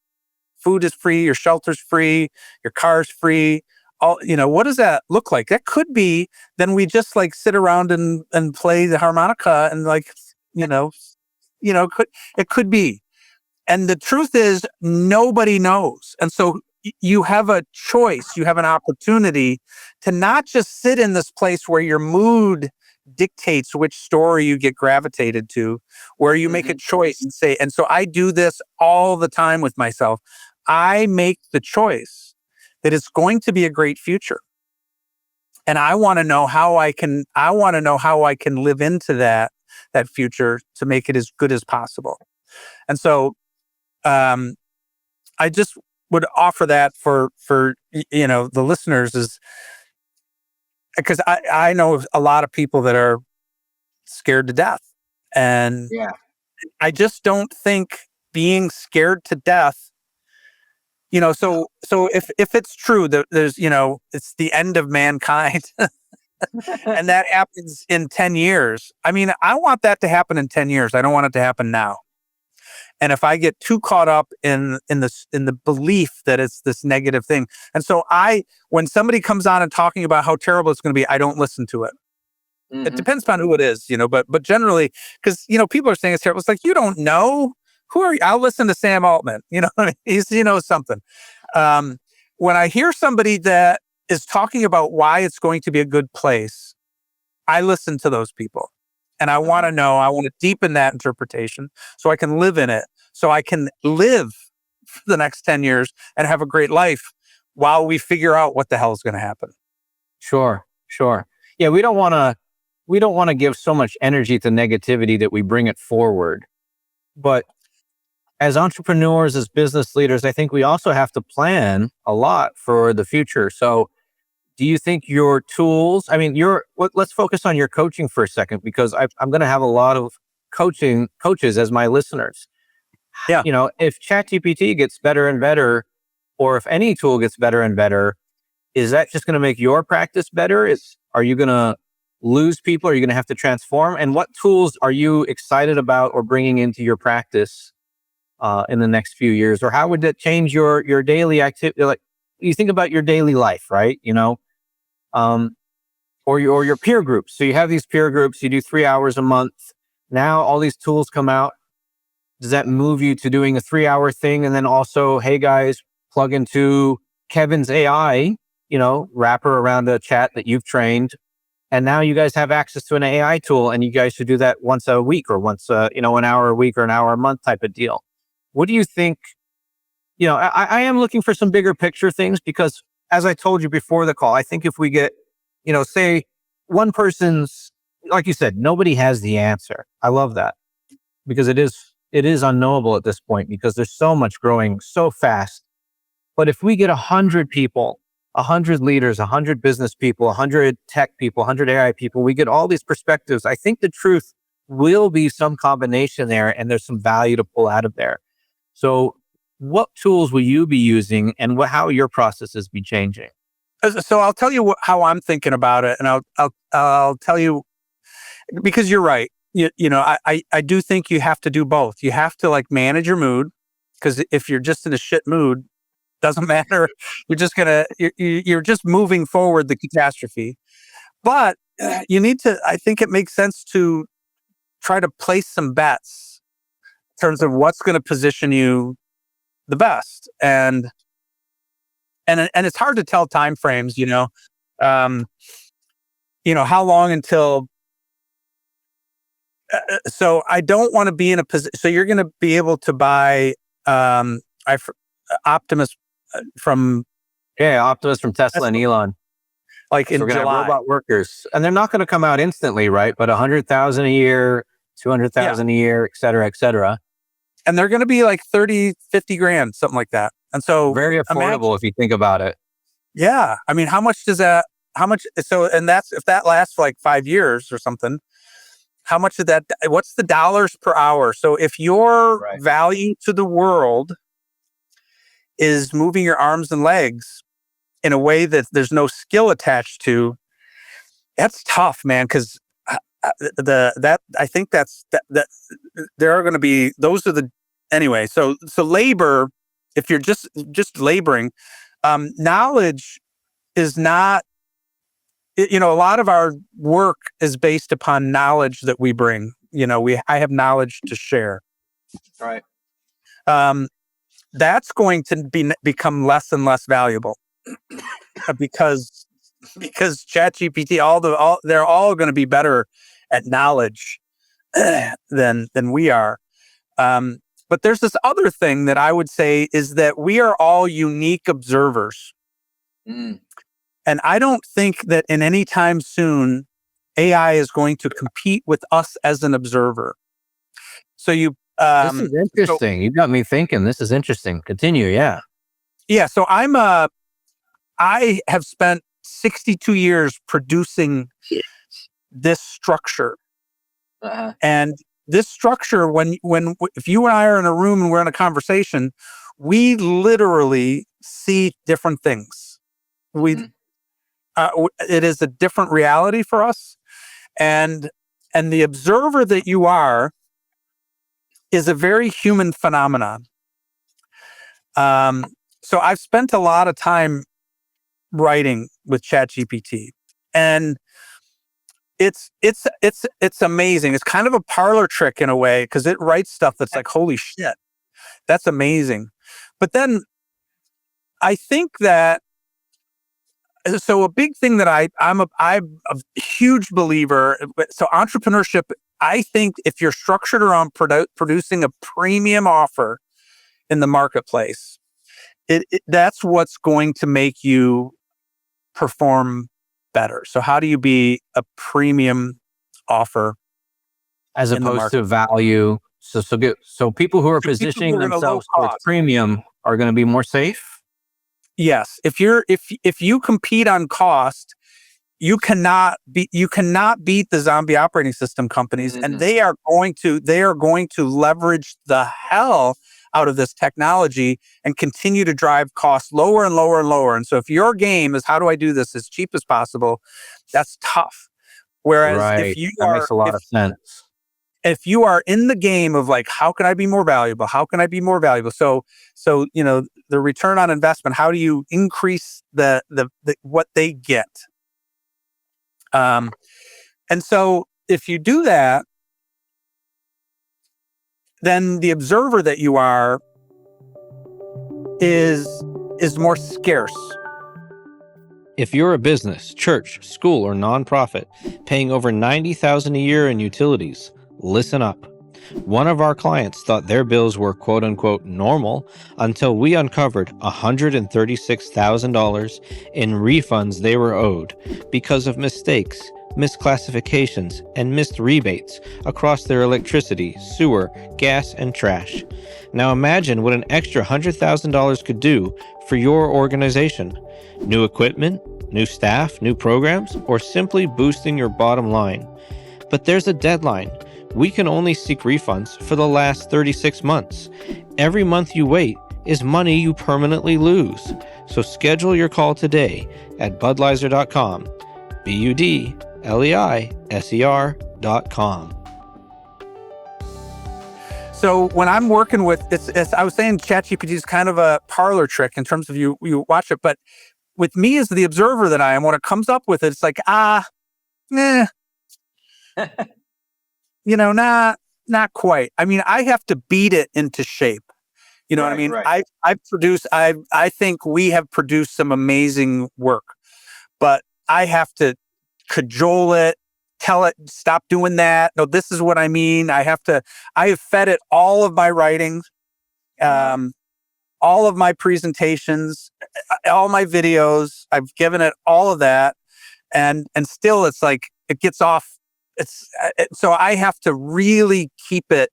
Speaker 1: Food is free, your shelter's free, your car's free. All, what does that look like? That could be, then we just like sit around and play the harmonica and like, it could be. And the truth is nobody knows. And so you have a choice, you have an opportunity to not just sit in this place where your mood dictates which story you get gravitated to, where you make a choice and say, and so I do this all the time with myself. I make the choice that it's going to be a great future. And I want to know how I can live into that future to make it as good as possible. And so I just would offer that for the listeners is because I know a lot of people that are scared to death. And I just don't think being scared to death, so if it's true that there's, it's the end of mankind and that happens in 10 years. I mean, I want that to happen in 10 years. I don't want it to happen now. And if I get too caught up in the belief that it's this negative thing. And so when somebody comes on and talking about how terrible it's going to be, I don't listen to it. It depends upon who it is, but generally, because, people are saying it's terrible. It's like, you don't know. Who are you? I'll listen to Sam Altman. He's, something. When I hear somebody that is talking about why it's going to be a good place, I listen to those people. And I want to know, I want to deepen that interpretation so I can live in it, so I can live for the next 10 years and have a great life while we figure out what the hell is going to happen.
Speaker 2: Sure. Yeah, we don't want to give so much energy to negativity that we bring it forward. But as entrepreneurs, as business leaders, I think we also have to plan a lot for the future. So do you think your tools, I mean, let's focus on your coaching for a second, because I'm going to have a lot of coaches as my listeners.
Speaker 1: Yeah.
Speaker 2: If ChatGPT gets better and better, or if any tool gets better and better, is that just going to make your practice better? Are you going to lose people? Are you going to have to transform? And what tools are you excited about or bringing into your practice in the next few years? Or how would that change your daily activity? Like, you think about your daily life, right? Or your peer groups. So you have these peer groups, you do 3 hours a month. Now all these tools come out. Does that move you to doing a 3-hour thing? And then also, hey guys, plug into Kevin's AI, wrapper around a chat that you've trained. And now you guys have access to an AI tool, and you guys should do that once a week, or once, an hour a week or an hour a month type of deal. What do you think? I am looking for some bigger picture things, because as I told you before the call, I think if we get, say one person's, like you said, nobody has the answer. I love that, because it is unknowable at this point, because there's so much growing so fast. But if we get 100 people, 100 leaders, 100 business people, 100 tech people, 100 AI people, we get all these perspectives. I think the truth will be some combination there, and there's some value to pull out of there. So what tools will you be using, and how your processes be changing?
Speaker 1: So I'll tell you how I'm thinking about it, and I'll tell you, because you're right. I do think you have to do both. You have to manage your mood, because if you're just in a shit mood, doesn't matter. You're just moving forward the catastrophe. But you need to. I think it makes sense to try to place some bets in terms of what's going to position you the best, and it's hard to tell time frames. How long until. So I don't want to be in a position. So you're going to be able to buy Optimus from
Speaker 2: Tesla and Elon.
Speaker 1: In
Speaker 2: we're going to
Speaker 1: July.
Speaker 2: have robot workers, and they're not going to come out instantly, right? But 100,000 a year, 200,000 a year, et cetera, et cetera.
Speaker 1: And they're going to be 30, 50 grand, something like that. And so
Speaker 2: very affordable if you think about it.
Speaker 1: Yeah. I mean, how much? So, and that's, if that lasts for 5 years or something, how much of that, what's the dollars per hour? So if your value to the world is moving your arms and legs in a way that there's no skill attached to, that's tough, man. Because I think that there are going to be, those are the, anyway. So labor, if you're just laboring, knowledge is not, a lot of our work is based upon knowledge that we bring. I have knowledge to share.
Speaker 2: Right.
Speaker 1: That's going to become less and less valuable because ChatGPT, they're all going to be better at knowledge than we are. But there's this other thing that I would say is that we are all unique observers.
Speaker 2: Mm.
Speaker 1: And I don't think that in any time soon, AI is going to compete with us as an observer. So
Speaker 2: this is interesting. You got me thinking. This is interesting. Continue. Yeah.
Speaker 1: Yeah. So I have spent 62 years producing this structure.
Speaker 2: Uh-huh.
Speaker 1: And this structure, if you and I are in a room and we're in a conversation, we literally see different things. It is a different reality for us, and the observer that you are is a very human phenomenon. So I've spent a lot of time writing with ChatGPT, and it's amazing. It's kind of a parlor trick in a way, because it writes stuff that's holy shit, that's amazing. But then I think that, so a big thing that I'm a huge believer. So entrepreneurship, I think if you're structured around producing a premium offer in the marketplace, that's what's going to make you perform better. So how do you be a premium offer
Speaker 2: as opposed to value? So people who are positioning themselves towards premium are going to be more safe.
Speaker 1: Yes, if you compete on cost, you cannot beat the zombie operating system companies, and they are going to leverage the hell out of this technology and continue to drive costs lower and lower and lower. And so if your game is how do I do this as cheap as possible, that's tough. Whereas
Speaker 2: Right. That makes a lot of sense.
Speaker 1: if you are in the game of like, how can I be more valuable? How can I be more valuable? So the return on investment, how do you increase the what they get? And so if you do that, then the observer that you are is more scarce.
Speaker 2: If you're a business, church, school, or nonprofit paying over $90,000 a year in utilities, listen up. One of our clients thought their bills were quote unquote normal until we uncovered $136,000 in refunds they were owed because of mistakes, misclassifications, and missed rebates across their electricity, sewer, gas, and trash. Now imagine what an extra $100,000 could do for your organization. New equipment, new staff, new programs, or simply boosting your bottom line. But there's a deadline. We can only seek refunds for the last 36 months. Every month you wait is money you permanently lose. So schedule your call today at budleiser.com, budleiser.com.
Speaker 1: So when I'm working with, it's I was saying ChatGPT is kind of a parlor trick in terms of you watch it, but with me as the observer that I am, when it comes up with it, it's like, not quite. I mean, I have to beat it into shape. You know what I mean?
Speaker 3: Right.
Speaker 1: I think we have produced some amazing work, but I have to cajole it, tell it, stop doing that. No, this is what I mean. I have fed it all of my writing, all of my presentations, all my videos. I've given it all of that. And still it's like, it gets off. So I have to really keep it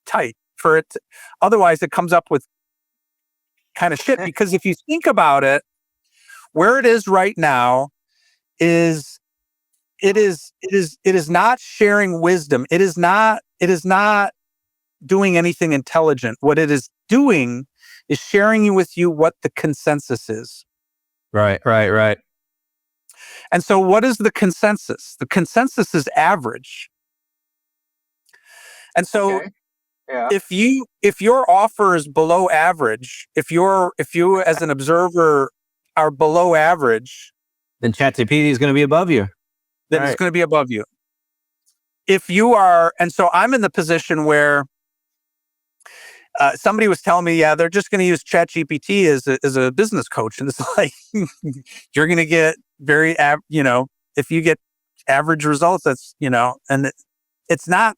Speaker 1: tight for it. Otherwise it comes up with kind of shit, because if you think about it, where it is right now is it is not sharing wisdom. It is not doing anything intelligent. What it is doing is sharing with you what the consensus is.
Speaker 2: Right.
Speaker 1: And so what is the consensus? The consensus is average. And so if your offer is below average, if you as an observer are below average,
Speaker 2: then ChatGPT is going to be above you.
Speaker 1: Then it's going to be above you. If you are, and so I'm in the position where somebody was telling me, they're just going to use ChatGPT as a business coach, and it's like you're going to get if you get average results, that's and it's not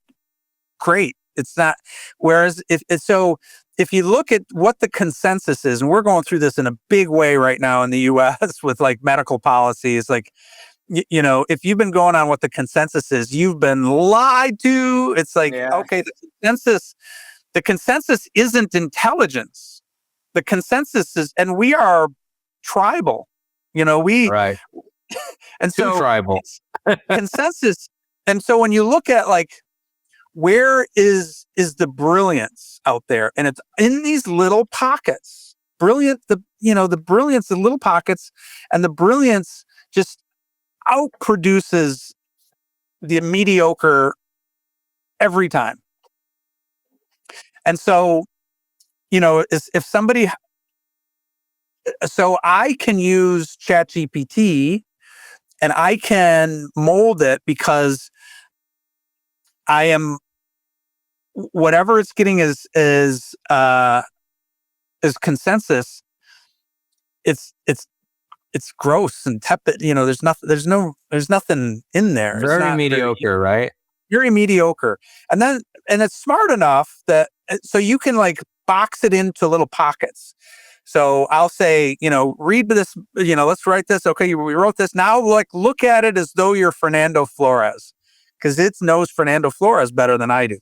Speaker 1: great. It's not. Whereas if you look at what the consensus is, and we're going through this in a big way right now in the U.S. with like medical policies, like. If you've been going on what the consensus is, you've been lied to. It's like, okay, the consensus isn't intelligence. The consensus is, and we are tribal,
Speaker 2: Right.
Speaker 1: And so
Speaker 2: tribal
Speaker 1: consensus. And so when you look at like, where is the brilliance out there? And it's in these little pockets. The brilliance in little pockets, and the brilliance just outproduces the mediocre every time. And so, if somebody, so I can use ChatGPT and I can mold it, because I am, whatever it's getting is consensus. It's gross and tepid. There's nothing in there.
Speaker 2: Very mediocre, right?
Speaker 1: Very mediocre. And it's smart enough that so you can like box it into little pockets. So I'll say, read this, let's write this. Okay, we wrote this. Now like look at it as though you're Fernando Flores, because it knows Fernando Flores better than I do.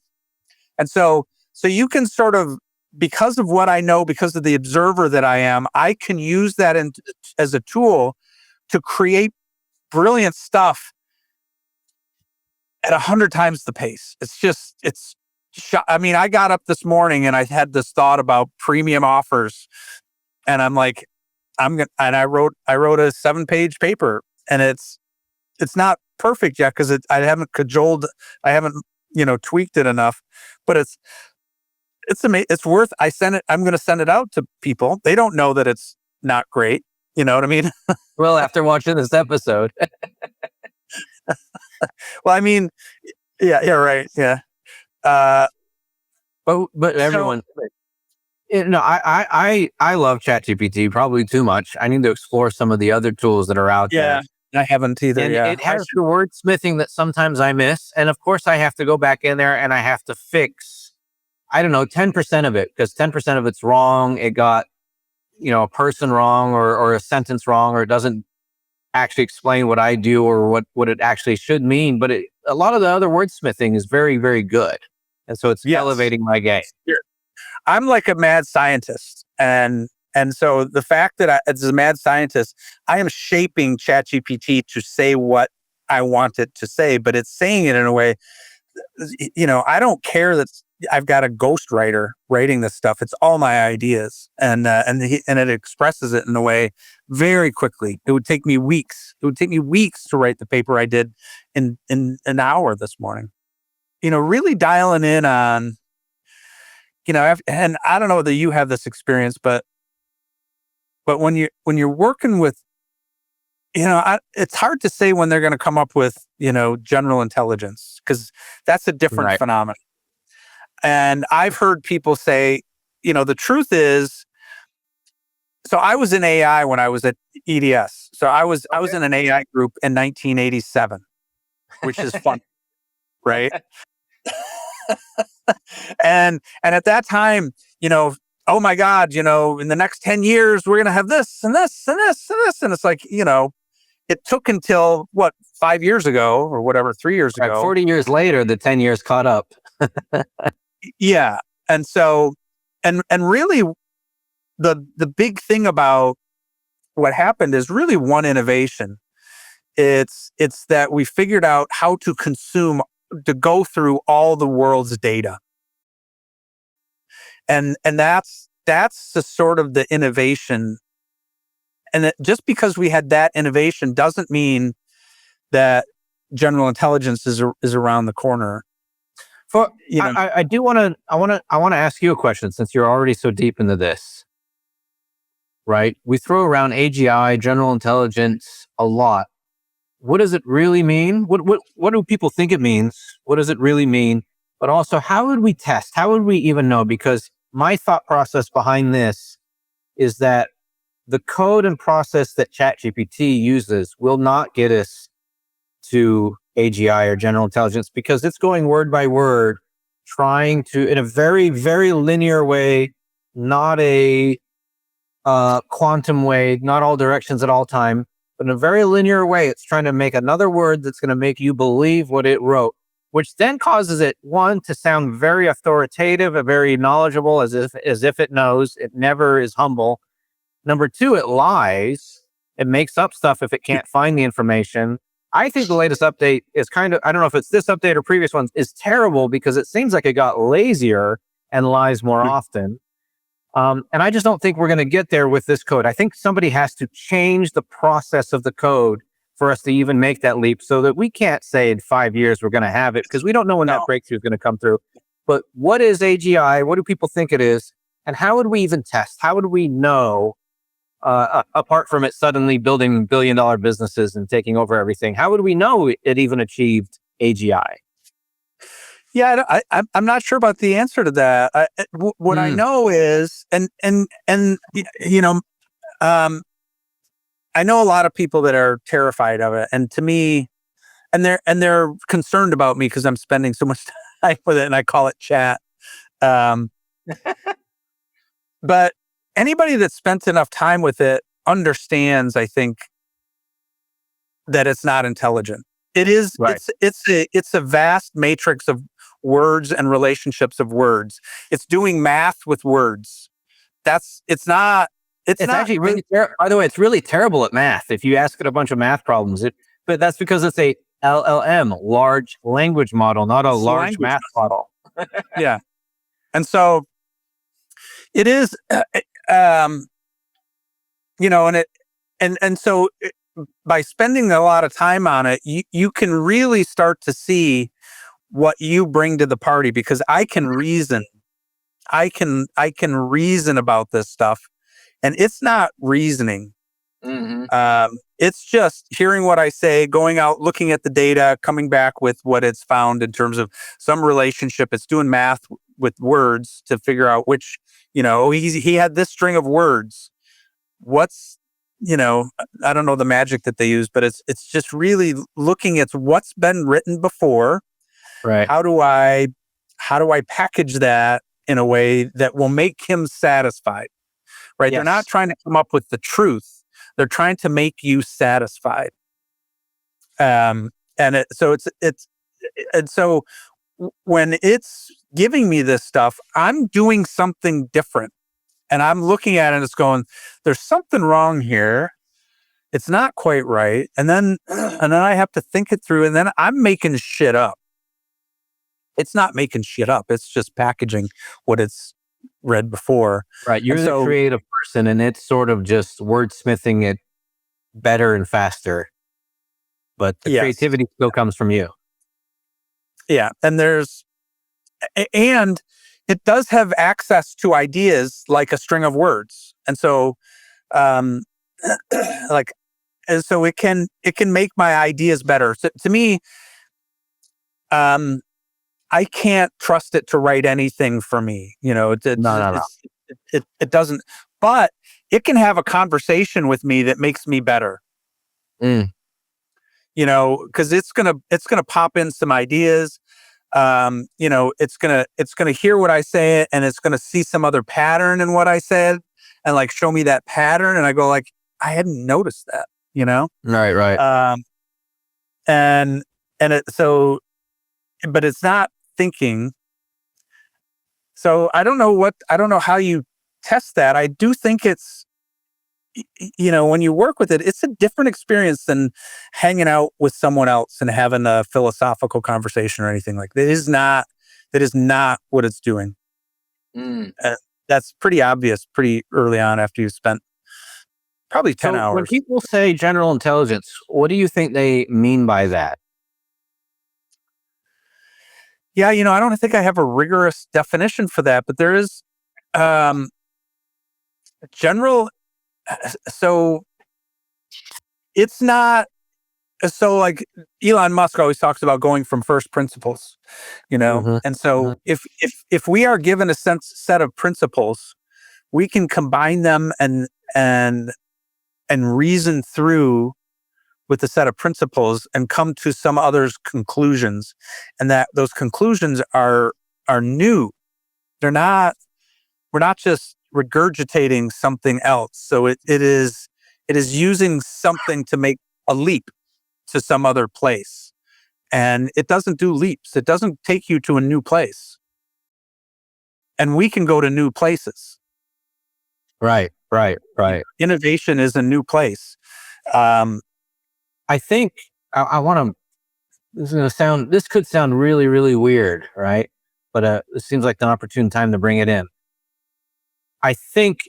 Speaker 1: And so you can sort of because of what I know, because of the observer that I am, I can use that as a tool to create brilliant stuff at 100 times the pace. I mean, I got up this morning and I had this thought about premium offers, and I'm like, and I wrote a 7-page paper, and it's not perfect yet because I haven't tweaked it enough, but it's amazing. It's worth. I'm going to send it out to people. They don't know that it's not great. You know what I mean?
Speaker 2: Well, after watching this episode.
Speaker 1: Well, I mean, yeah, right, yeah.
Speaker 2: But everyone, I love ChatGPT probably too much. I need to explore some of the other tools that are out there.
Speaker 1: I haven't either.
Speaker 2: And it has the wordsmithing that sometimes I miss, and of course I have to go back in there and I have to fix, I don't know, 10% of it, because 10% of it's wrong. It got a person wrong, or a sentence wrong, or it doesn't actually explain what I do or what it actually should mean. But a lot of the other wordsmithing is very, very good. And so it's elevating my game.
Speaker 1: I'm like a mad scientist. And so the fact that as a mad scientist, I am shaping ChatGPT to say what I want it to say, but it's saying it in a way, I don't care that I've got a ghostwriter writing this stuff. It's all my ideas, and it expresses it in a way very quickly. It would take me weeks. It would take me weeks to write the paper I did in an hour this morning. Really dialing in on, and I don't know whether you have this experience, but when you're working with, it's hard to say when they're going to come up with, general intelligence, because that's a different phenomenon. And I've heard people say, the truth is, so I was in AI when I was at EDS. So I was in an AI group in 1987, which is fun, right? and at that time, oh my God, in the next 10 years, we're going to have this and this and this and this. And it's like, it took until 5 years ago or whatever, 3 years ago.
Speaker 2: 40 years later, the 10 years caught up.
Speaker 1: Yeah. And so, and really the big thing about what happened is really one innovation. It's that we figured out how to go through all the world's data. And that's the sort of the innovation. And that just because we had that innovation doesn't mean that general intelligence is around the corner.
Speaker 2: I want to ask you a question, since you're already so deep into this. Right? We throw around AGI, general intelligence, a lot. What does it really mean? What do people think it means? What does it really mean? But also, how would we test? How would we even know? Because my thought process behind this is that the code and process that ChatGPT uses will not get us to AGI or general intelligence, because it's going word by word, trying to, in a very, very linear way, not a quantum way, not all directions at all time, but in a very linear way, it's trying to make another word that's going to make you believe what it wrote, which then causes it, one, to sound very authoritative and very knowledgeable, as if it knows. It never is humble. Number two, it lies. It makes up stuff if it can't find the information. I think the latest update is I don't know if it's this update or previous ones, is terrible, because it seems like it got lazier and lies more often. And I just don't think we're going to get there with this code. I think somebody has to change the process of the code for us to even make that leap, so that we can't say in 5 years we're going to have it, because we don't know when that breakthrough is going to come through. But what is AGI? What do people think it is? And how would we even test? How would we know, apart from it suddenly building billion-dollar businesses and taking over everything, how would we know it even achieved AGI?
Speaker 1: Yeah, I'm not sure about the answer to that. What I know is, I know a lot of people that are terrified of it, and to me, and they're concerned about me because I'm spending so much time with it, and I call it chat. But anybody that's spent enough time with it understands, I think, that it's not intelligent. It is. Right. It's a vast matrix of words and relationships of words. It's doing math with words. It's not
Speaker 2: Actually really by the way, it's really terrible at math. If you ask it a bunch of math problems, but that's because it's a LLM, large language model, not a large math model.
Speaker 1: Yeah. And so it is, so by spending a lot of time on it, you can really start to see what you bring to the party, because I can reason. I can reason about this stuff, and it's not reasoning. It's just hearing what I say, going out, looking at the data, coming back with what it's found in terms of some relationship. It's doing math with words to figure out which, he had this string of words. What's, I don't know the magic that they use, but it's just really looking at what's been written before.
Speaker 2: Right.
Speaker 1: How do I package that in a way that will make him satisfied? Right.
Speaker 2: Yes.
Speaker 1: They're not trying to come up with the truth. They're trying to make you satisfied. So when it's giving me this stuff, I'm doing something different, and I'm looking at it and it's going, there's something wrong here. It's not quite right. And then I have to think it through, and then I'm making shit up. It's not making shit up. It's just packaging what it's read before.
Speaker 2: Right. You're the creative person, and it's sort of just wordsmithing it better and faster. But the creativity still comes from you.
Speaker 1: Yeah. And it does have access to ideas like a string of words. And so, and so it can make my ideas better. So, to me, I can't trust it to write anything for me. No. It doesn't, but it can have a conversation with me that makes me better. Because it's gonna pop in some ideas. It's gonna hear what I say, and it's gonna see some other pattern in what I said, and like show me that pattern, and I go like, I hadn't noticed that.
Speaker 2: Right.
Speaker 1: But it's not thinking. So I don't know how you test that. I do think it's, when you work with it, it's a different experience than hanging out with someone else and having a philosophical conversation or anything like that. That is not what it's doing. That's pretty obvious pretty early on after you've spent probably 10 hours.
Speaker 2: When people say general intelligence, what do you think they mean by that?
Speaker 1: Yeah, I don't think I have a rigorous definition for that, but there is general. So it's not. So like Elon Musk always talks about going from first principles, and so if we are given a set of principles, we can combine them and reason through with a set of principles and come to some other's conclusions, and that those conclusions are new. We're not just regurgitating something else. So it is using something to make a leap to some other place, and it doesn't do leaps. It doesn't take you to a new place, and we can go to new places.
Speaker 2: Right.
Speaker 1: Innovation is a new place.
Speaker 2: I think I want to. This could sound really, really weird, right? But it seems like an opportune time to bring it in. I think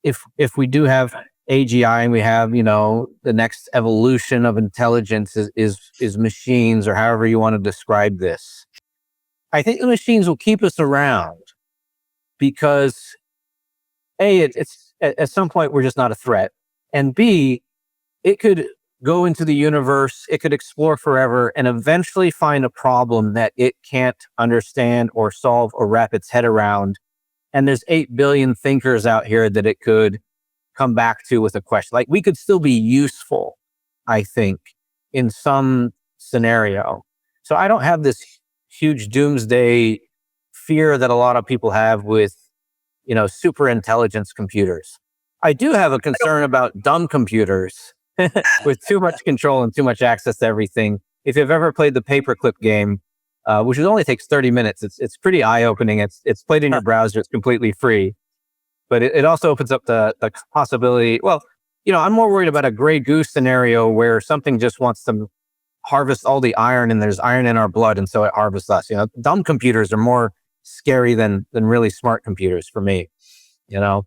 Speaker 2: if we do have AGI and we have the next evolution of intelligence is machines, or however you want to describe this, I think the machines will keep us around because it's at some point we're just not a threat, and B, it could go into the universe, it could explore forever, and eventually find a problem that it can't understand or solve or wrap its head around. And there's 8 billion thinkers out here that it could come back to with a question. Like, we could still be useful, I think, in some scenario. So I don't have this huge doomsday fear that a lot of people have with, super intelligence computers. I do have a concern about dumb computers with too much control and too much access to everything. If you've ever played the paperclip game, which only takes 30 minutes. It's pretty eye-opening. It's played in your browser. It's completely free. But it also opens up the possibility. Well, I'm more worried about a gray goose scenario where something just wants to harvest all the iron, and there's iron in our blood, and so it harvests us. Dumb computers are more scary than really smart computers for me.
Speaker 1: Well,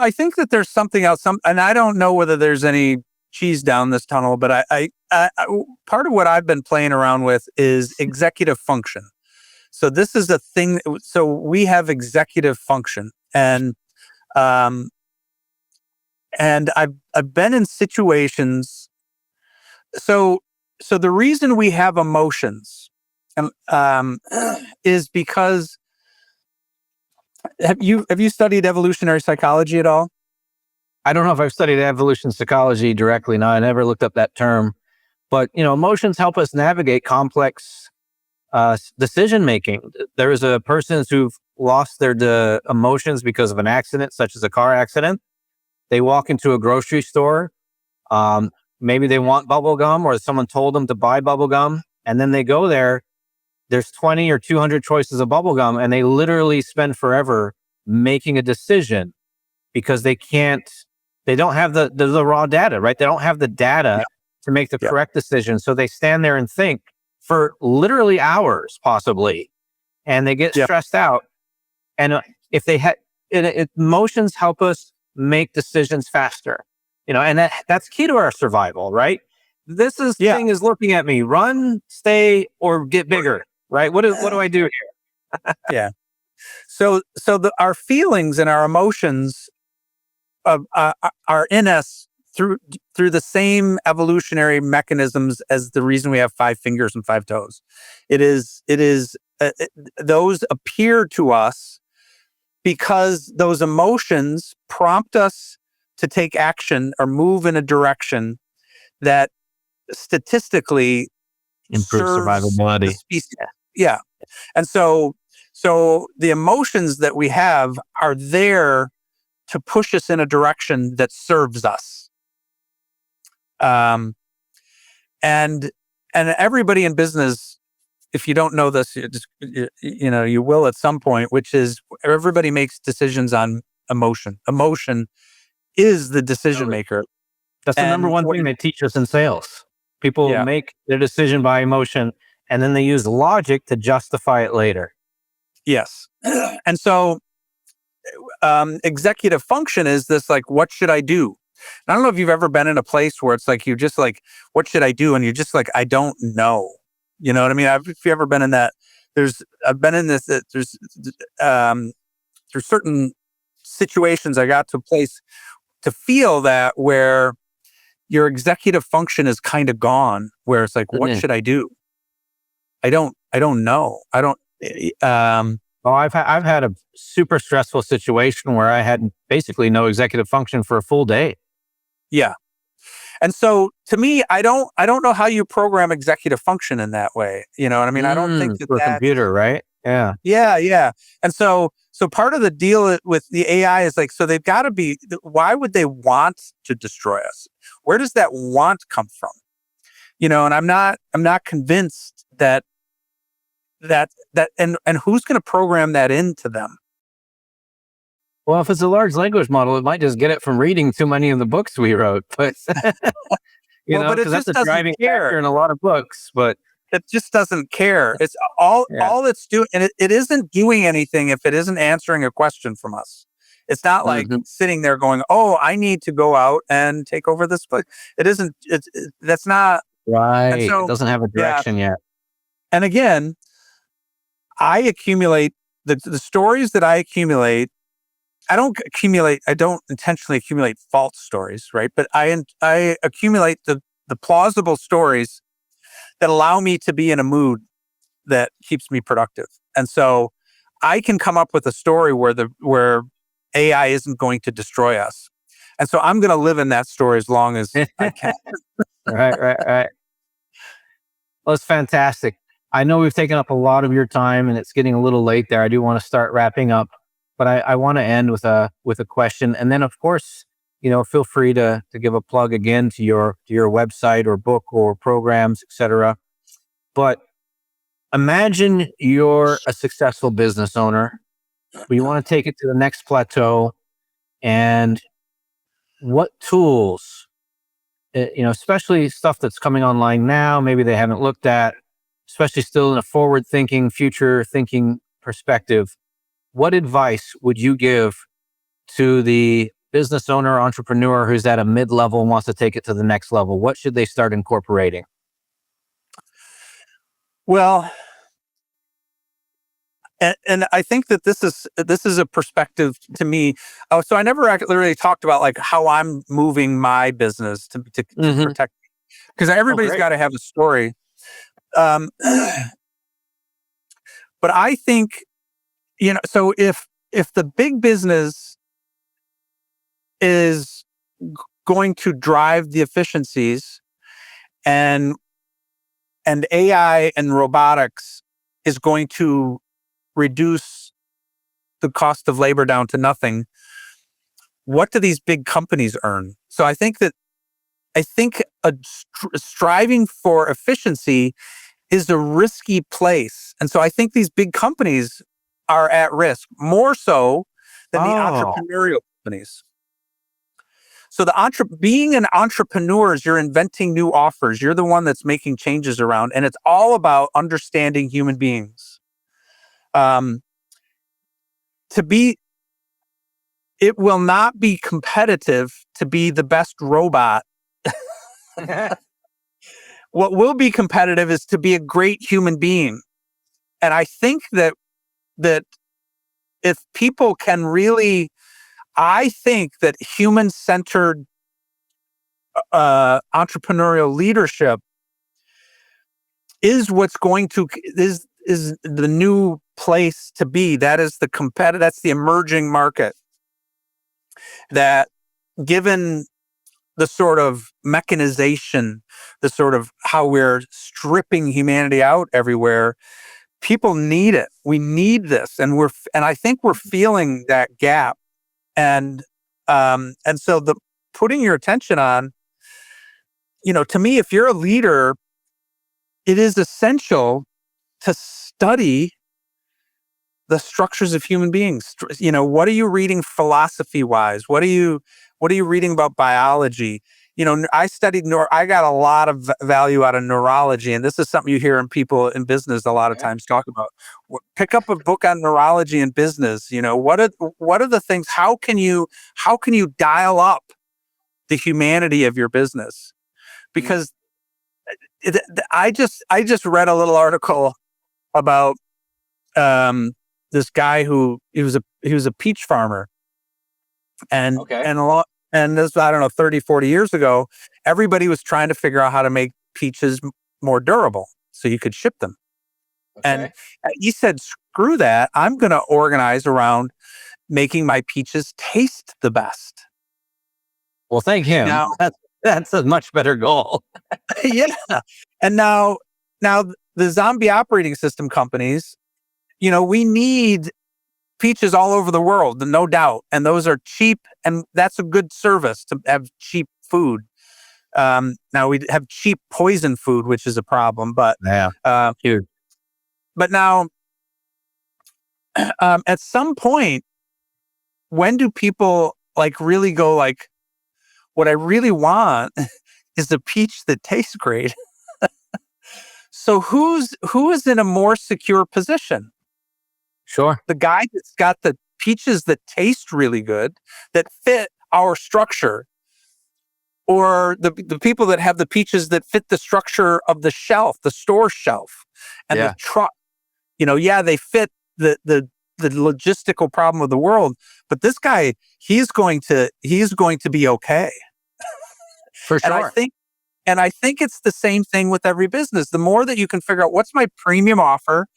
Speaker 1: I think that there's something else. And I don't know whether there's any cheese down this tunnel, but I part of what I've been playing around with is executive function. So this is a thing. So we have executive function, and I've been in situations. So the reason we have emotions, is because have you studied evolutionary psychology at all?
Speaker 2: I don't know if I've studied evolution psychology directly. No, I never looked up that term. But emotions help us navigate complex decision making. There is a person who've lost their emotions because of an accident, such as a car accident. They walk into a grocery store. Maybe they want bubble gum, or someone told them to buy bubble gum, and then they go there. There's 20 or 200 choices of bubble gum, and they literally spend forever making a decision because they don't have the raw data, right? They don't have the data to make the correct decision. So they stand there and think for literally hours, possibly, and they get stressed out. And if they had, emotions help us make decisions faster, and that's key to our survival, right? This thing is looking at me: run, stay, or get bigger, right? What do I do here?
Speaker 1: Yeah. So our feelings and our emotions are in us through the same evolutionary mechanisms as the reason we have 5 fingers and 5 toes. Those appear to us because those emotions prompt us to take action or move in a direction that statistically
Speaker 2: improves survivability.
Speaker 1: The species. Yeah. And so the emotions that we have are there to push us in a direction that serves us. And everybody in business, if you don't know this, you will at some point, which is everybody makes decisions on emotion. Emotion is the decision maker.
Speaker 2: That's the number one thing they teach us in sales. People make their decision by emotion, and then they use logic to justify it later.
Speaker 1: Yes. And so executive function is this, like, what should I do? And I don't know if you've ever been in a place where it's like, you just like, what should I do? And you're just like, I don't know. You know what I mean? If you've ever been in that, I've been in this, there's certain situations I got to a place to feel that where your executive function is kind of gone, where it's like, what should I do? I don't know.
Speaker 2: Well, I've had a super stressful situation where I had basically no executive function for a full day.
Speaker 1: Yeah. And so to me, I don't know how you program executive function in that way. You know what I mean? I don't think
Speaker 2: for a computer, right? Yeah.
Speaker 1: Yeah. And so part of the deal with the AI is like, so they've got to be, why would they want to destroy us? Where does that want come from? And I'm not convinced that and who's going to program that into them?
Speaker 2: Well, if it's a large language model, it might just get it from reading too many of the books we wrote. But because that's a driving factor in a lot of books. But
Speaker 1: it just doesn't care. It's all it's doing, and it isn't doing anything if it isn't answering a question from us. It's not like sitting there going, "Oh, I need to go out and take over this place." It isn't. That's not
Speaker 2: right. So, it doesn't have a direction yet.
Speaker 1: And again, I accumulate the stories that I accumulate. I don't intentionally accumulate false stories, right? But I accumulate the plausible stories that allow me to be in a mood that keeps me productive. And so I can come up with a story where AI isn't going to destroy us. And so I'm going to live in that story as long as I can.
Speaker 2: Right. Well, it's fantastic. I know we've taken up a lot of your time and it's getting a little late there. I do want to start wrapping up, but I want to end with a question. And then of course, feel free to give a plug again to your website or book or programs, etc. But Imagine you're a successful business owner, but you want to take it to the next plateau. And what tools, especially stuff that's coming online now, maybe they haven't looked at, especially still in a forward thinking, future thinking perspective. What advice would you give to the business owner, entrepreneur who's at a mid-level and wants to take it to the next level? What should they start incorporating?
Speaker 1: Well, and I think that this is a perspective to me. Oh, so I never really talked about like how I'm moving my business to protect, because everybody's got to have a story. But I think, so if the big business is going to drive the efficiencies, and AI and robotics is going to reduce the cost of labor down to nothing, what do these big companies earn? So I think striving for efficiency is a risky place. And so I think these big companies are at risk more so than the entrepreneurial companies. So being an entrepreneur is you're inventing new offers. You're the one that's making changes around, and it's all about understanding human beings. It will not be competitive to be the best robot. What will be competitive is to be a great human being. And I think that if people can really, I think that human-centered entrepreneurial leadership is what's going to is the new place to be. That is that's the emerging market. That, given the sort of mechanization, the sort of how we're stripping humanity out everywhere, people need it. We need this, and I think we're feeling that gap. And so the putting your attention on, to me, if you're a leader, it is essential to study the structures of human beings. What are you reading philosophy-wise? What are you reading about biology? I studied I got a lot of value out of neurology, and this is something you hear in people in business a lot of times talk about. Pick up a book on neurology and business. What are the things? How can you dial up the humanity of your business? Because I just read a little article about this guy who he was a peach farmer, and this, I don't know, 30, 40 years ago, everybody was trying to figure out how to make peaches more durable so you could ship them. And he said, screw that, I'm going to organize around making my peaches taste the best.
Speaker 2: Well, thank him. Now, that's a much better goal.
Speaker 1: Yeah. And now the zombie operating system companies, we need peaches all over the world, no doubt. And those are cheap, and that's a good service to have cheap food. Now we have cheap poison food, which is a problem, but
Speaker 2: huge.
Speaker 1: But now, at some point, when do people really go what I really want is a peach that tastes great? So who is in a more secure position?
Speaker 2: Sure.
Speaker 1: The guy that's got the peaches that taste really good, that fit our structure, or the people that have the peaches that fit the structure of the shelf, the store shelf, and the truck. They fit the logistical problem of the world, but this guy, he's going to be okay.
Speaker 2: For sure.
Speaker 1: And I think it's the same thing with every business. The more that you can figure out what's my premium offer,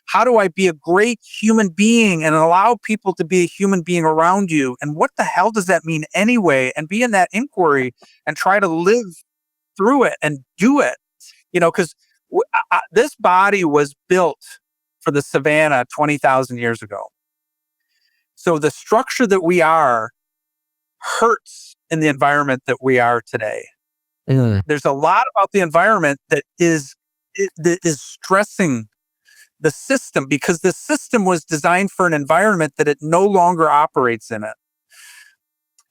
Speaker 1: how do I be a great human being and allow people to be a human being around you, and what the hell does that mean anyway? And be in that inquiry and try to live through it and do it. Because this body was built for the savannah 20,000 years ago. So the structure that we are hurts in the environment that we are today. There's a lot about the environment that is stressing the system, because the system was designed for an environment that it no longer operates in it.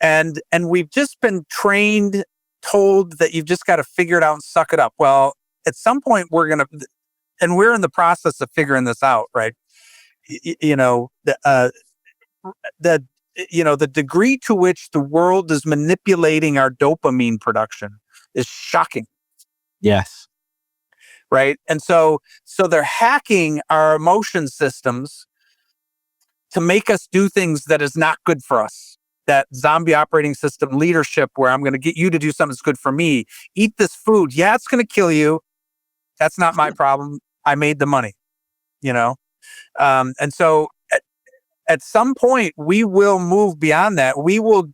Speaker 1: And we've just been told that you've just got to figure it out and suck it up. Well, at some point we're in the process of figuring this out, right? The degree to which the world is manipulating our dopamine production is shocking.
Speaker 2: Yes.
Speaker 1: Right. And so they're hacking our emotion systems to make us do things that is not good for us. That zombie operating system leadership, where I'm going to get you to do something that's good for me. Eat this food. Yeah, it's going to kill you. That's not my problem. I made the money, and so at some point we will move beyond that. We will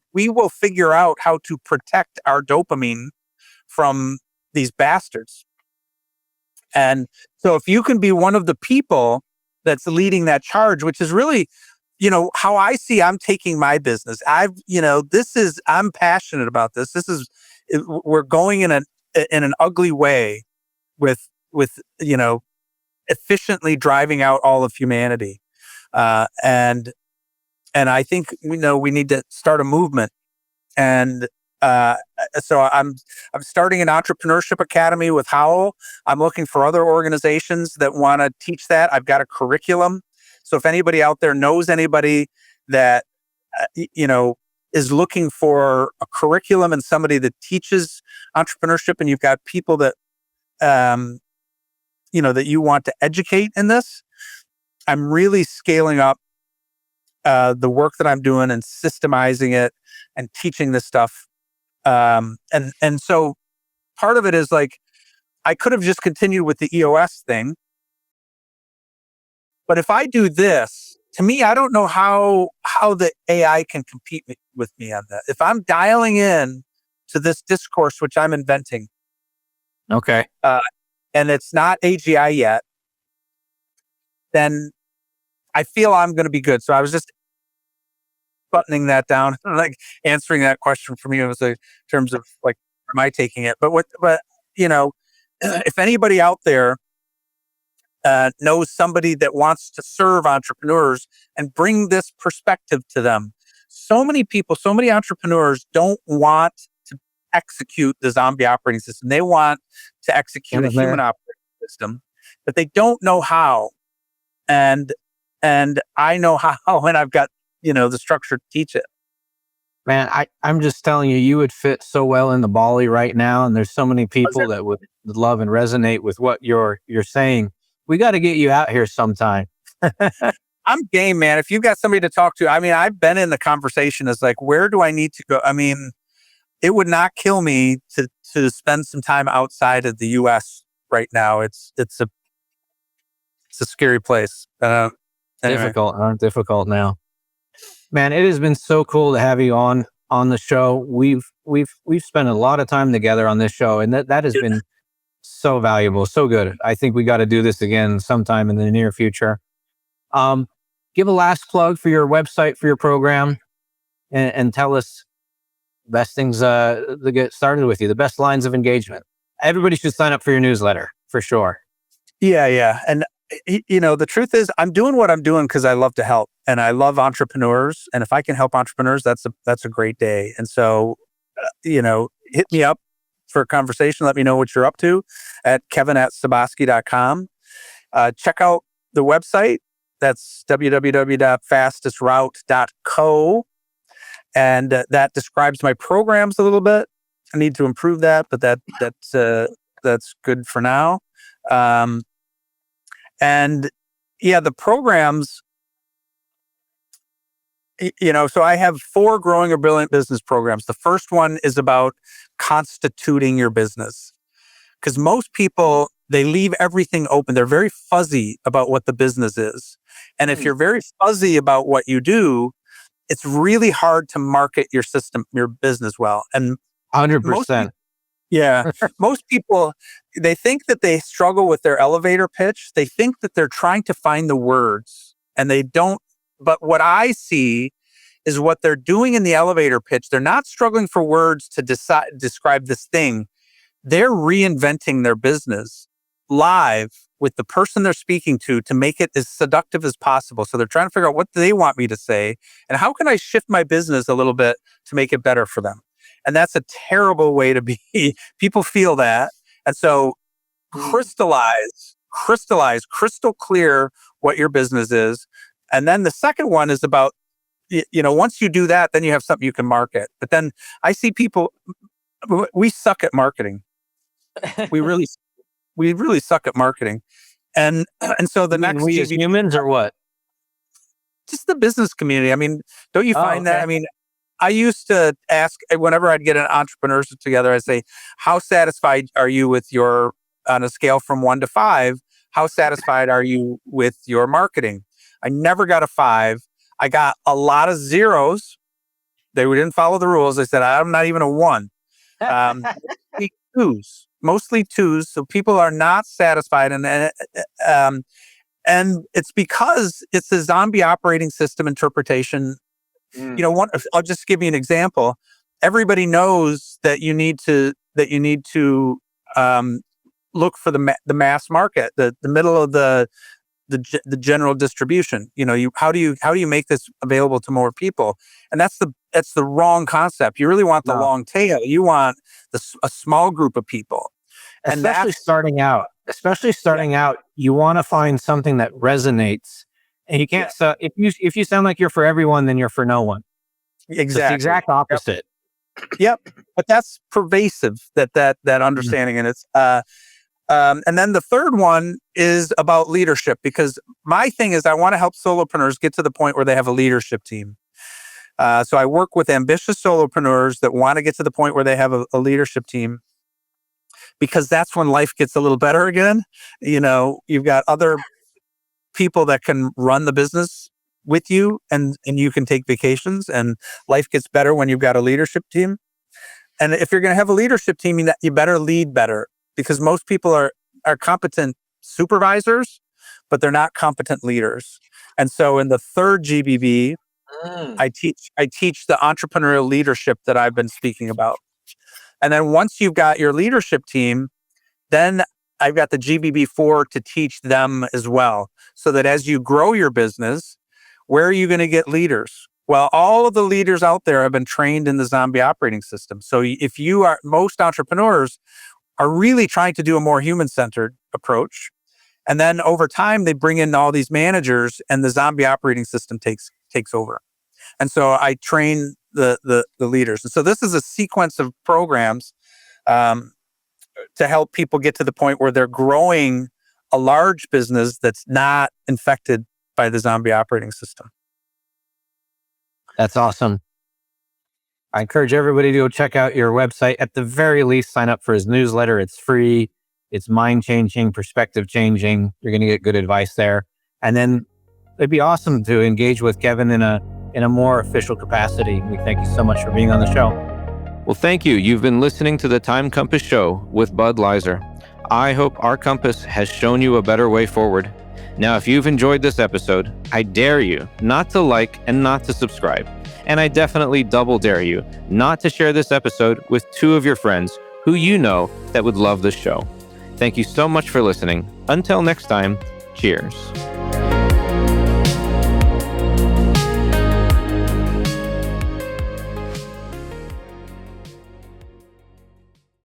Speaker 1: figure out how to protect our dopamine from these bastards. And so if you can be one of the people that's leading that charge, which is really, how I see I'm taking my business. I'm passionate about this. We're going in an ugly way with efficiently driving out all of humanity. And I think, we need to start a movement. And so I'm starting an entrepreneurship academy with Howell. I'm looking for other organizations that want to teach that. I've got a curriculum. So if anybody out there knows anybody that, is looking for a curriculum and somebody that teaches entrepreneurship, and you've got people that, that you want to educate in this, I'm really scaling up the work that I'm doing and systemizing it and teaching this stuff. And so part of it is like, I could have just continued with the EOS thing. But if I do this, to me, I don't know how the AI can compete with me on that. If I'm dialing in to this discourse, which I'm inventing.
Speaker 2: Okay.
Speaker 1: And it's not AGI yet, then I feel I'm going to be good. So I was just buttoning that down, like answering that question for me in terms of like, am I taking it? But if anybody out there knows somebody that wants to serve entrepreneurs and bring this perspective to them, so many entrepreneurs don't want to execute the zombie operating system. They want to execute a human operating system, but they don't know how. And I know how, and I've got the structure to teach it.
Speaker 2: Man, I'm just telling you, you would fit so well in the Bali right now, and there's so many people that would love and resonate with what you're saying. We got to get you out here sometime.
Speaker 1: I'm game, man. If you've got somebody to talk to, I've been in the conversation as like, where do I need to go? It would not kill me to spend some time outside of the U.S. right now. It's a scary place. Anyway.
Speaker 2: Difficult now. Man, it has been so cool to have you on the show. We've spent a lot of time together on this show, and that has been so valuable, so good. I think we got to do this again sometime in the near future. Give a last plug for your website, for your program, and tell us best things to get started with you, the best lines of engagement. Everybody should sign up for your newsletter for sure.
Speaker 1: Yeah. And the truth is, I'm doing what I'm doing because I love to help, and I love entrepreneurs. And if I can help entrepreneurs, that's a great day. And so, hit me up for a conversation. Let me know what you're up to at kevin@suboski.com. Check out the website. That's www.fastestrroute.co. And that describes my programs a little bit. I need to improve that, but that's good for now. And yeah, the programs, so I have 4 Growing a Brilliant Business programs. The first one is about constituting your business, because most people, they leave everything open. They're very fuzzy about what the business is. And if you're very fuzzy about what you do, it's really hard to market your business well. And
Speaker 2: 100%.
Speaker 1: Yeah. Most people, they think that they struggle with their elevator pitch. They think that they're trying to find the words, and they don't. But what I see is what they're doing in the elevator pitch. They're not struggling for words to describe this thing. They're reinventing their business live with the person they're speaking to make it as seductive as possible. So they're trying to figure out what they want me to say and how can I shift my business a little bit to make it better for them. And that's a terrible way to be. People feel that. And so crystallize, crystal clear what your business is. And then the second one is about, once you do that, then you have something you can market. But then I see people, we suck at marketing. We really suck at marketing. And so the next
Speaker 2: we as humans or what?
Speaker 1: Just the business community. I mean, don't you find that? I mean, I used to ask whenever I'd get an entrepreneurs together, I'd say, how satisfied are you with on a scale from 1 to 5, how satisfied are you with your marketing? I never got a 5. I got a lot of zeros. They didn't follow the rules. I said, I'm not even a 1. Mostly twos. So people are not satisfied. And it's because it's a zombie operating system interpretation. I'll just give you an example. Everybody knows that you need to look for the mass market, the middle of the general distribution. How do you make this available to more people? And that's the wrong concept. You really want the long tail. You want a small group of people.
Speaker 2: Especially starting out, you want to find something that resonates. And you can't. So if you sound like you're for everyone, then you're for no one.
Speaker 1: Exactly.
Speaker 2: So it's the exact opposite.
Speaker 1: Yep. But that's pervasive. That understanding, and it's. And then the third one is about leadership, because my thing is I want to help solopreneurs get to the point where they have a leadership team. So I work with ambitious solopreneurs that want to get to the point where they have a leadership team, because that's when life gets a little better again. You've got other people that can run the business with you, and you can take vacations, and life gets better when you've got a leadership team. And if you're going to have a leadership team, you better lead better, because most people are competent supervisors, but they're not competent leaders. And so in the third GBB, I teach the entrepreneurial leadership that I've been speaking about. And then once you've got your leadership team, then I've got the GBB4 to teach them as well. So that as you grow your business, where are you going to get leaders? Well, all of the leaders out there have been trained in the zombie operating system. So most entrepreneurs are really trying to do a more human-centered approach. And then over time, they bring in all these managers, and the zombie operating system takes over. And so I train the leaders. And so this is a sequence of programs to help people get to the point where they're growing a large business that's not infected by the zombie operating system.
Speaker 2: That's awesome. I encourage everybody to go check out your website. At the very least, sign up for his newsletter. It's free. It's mind-changing, perspective-changing. You're going to get good advice there. And then it'd be awesome to engage with Kevin in a more official capacity. We thank you so much for being on the show. Well, thank you. You've been listening to the Time Compass Show with Bud Leiser. I hope our compass has shown you a better way forward. Now, if you've enjoyed this episode, I dare you not to like and not to subscribe. And I definitely double dare you not to share this episode with 2 of your friends who you know that would love this show. Thank you so much for listening. Until next time, cheers.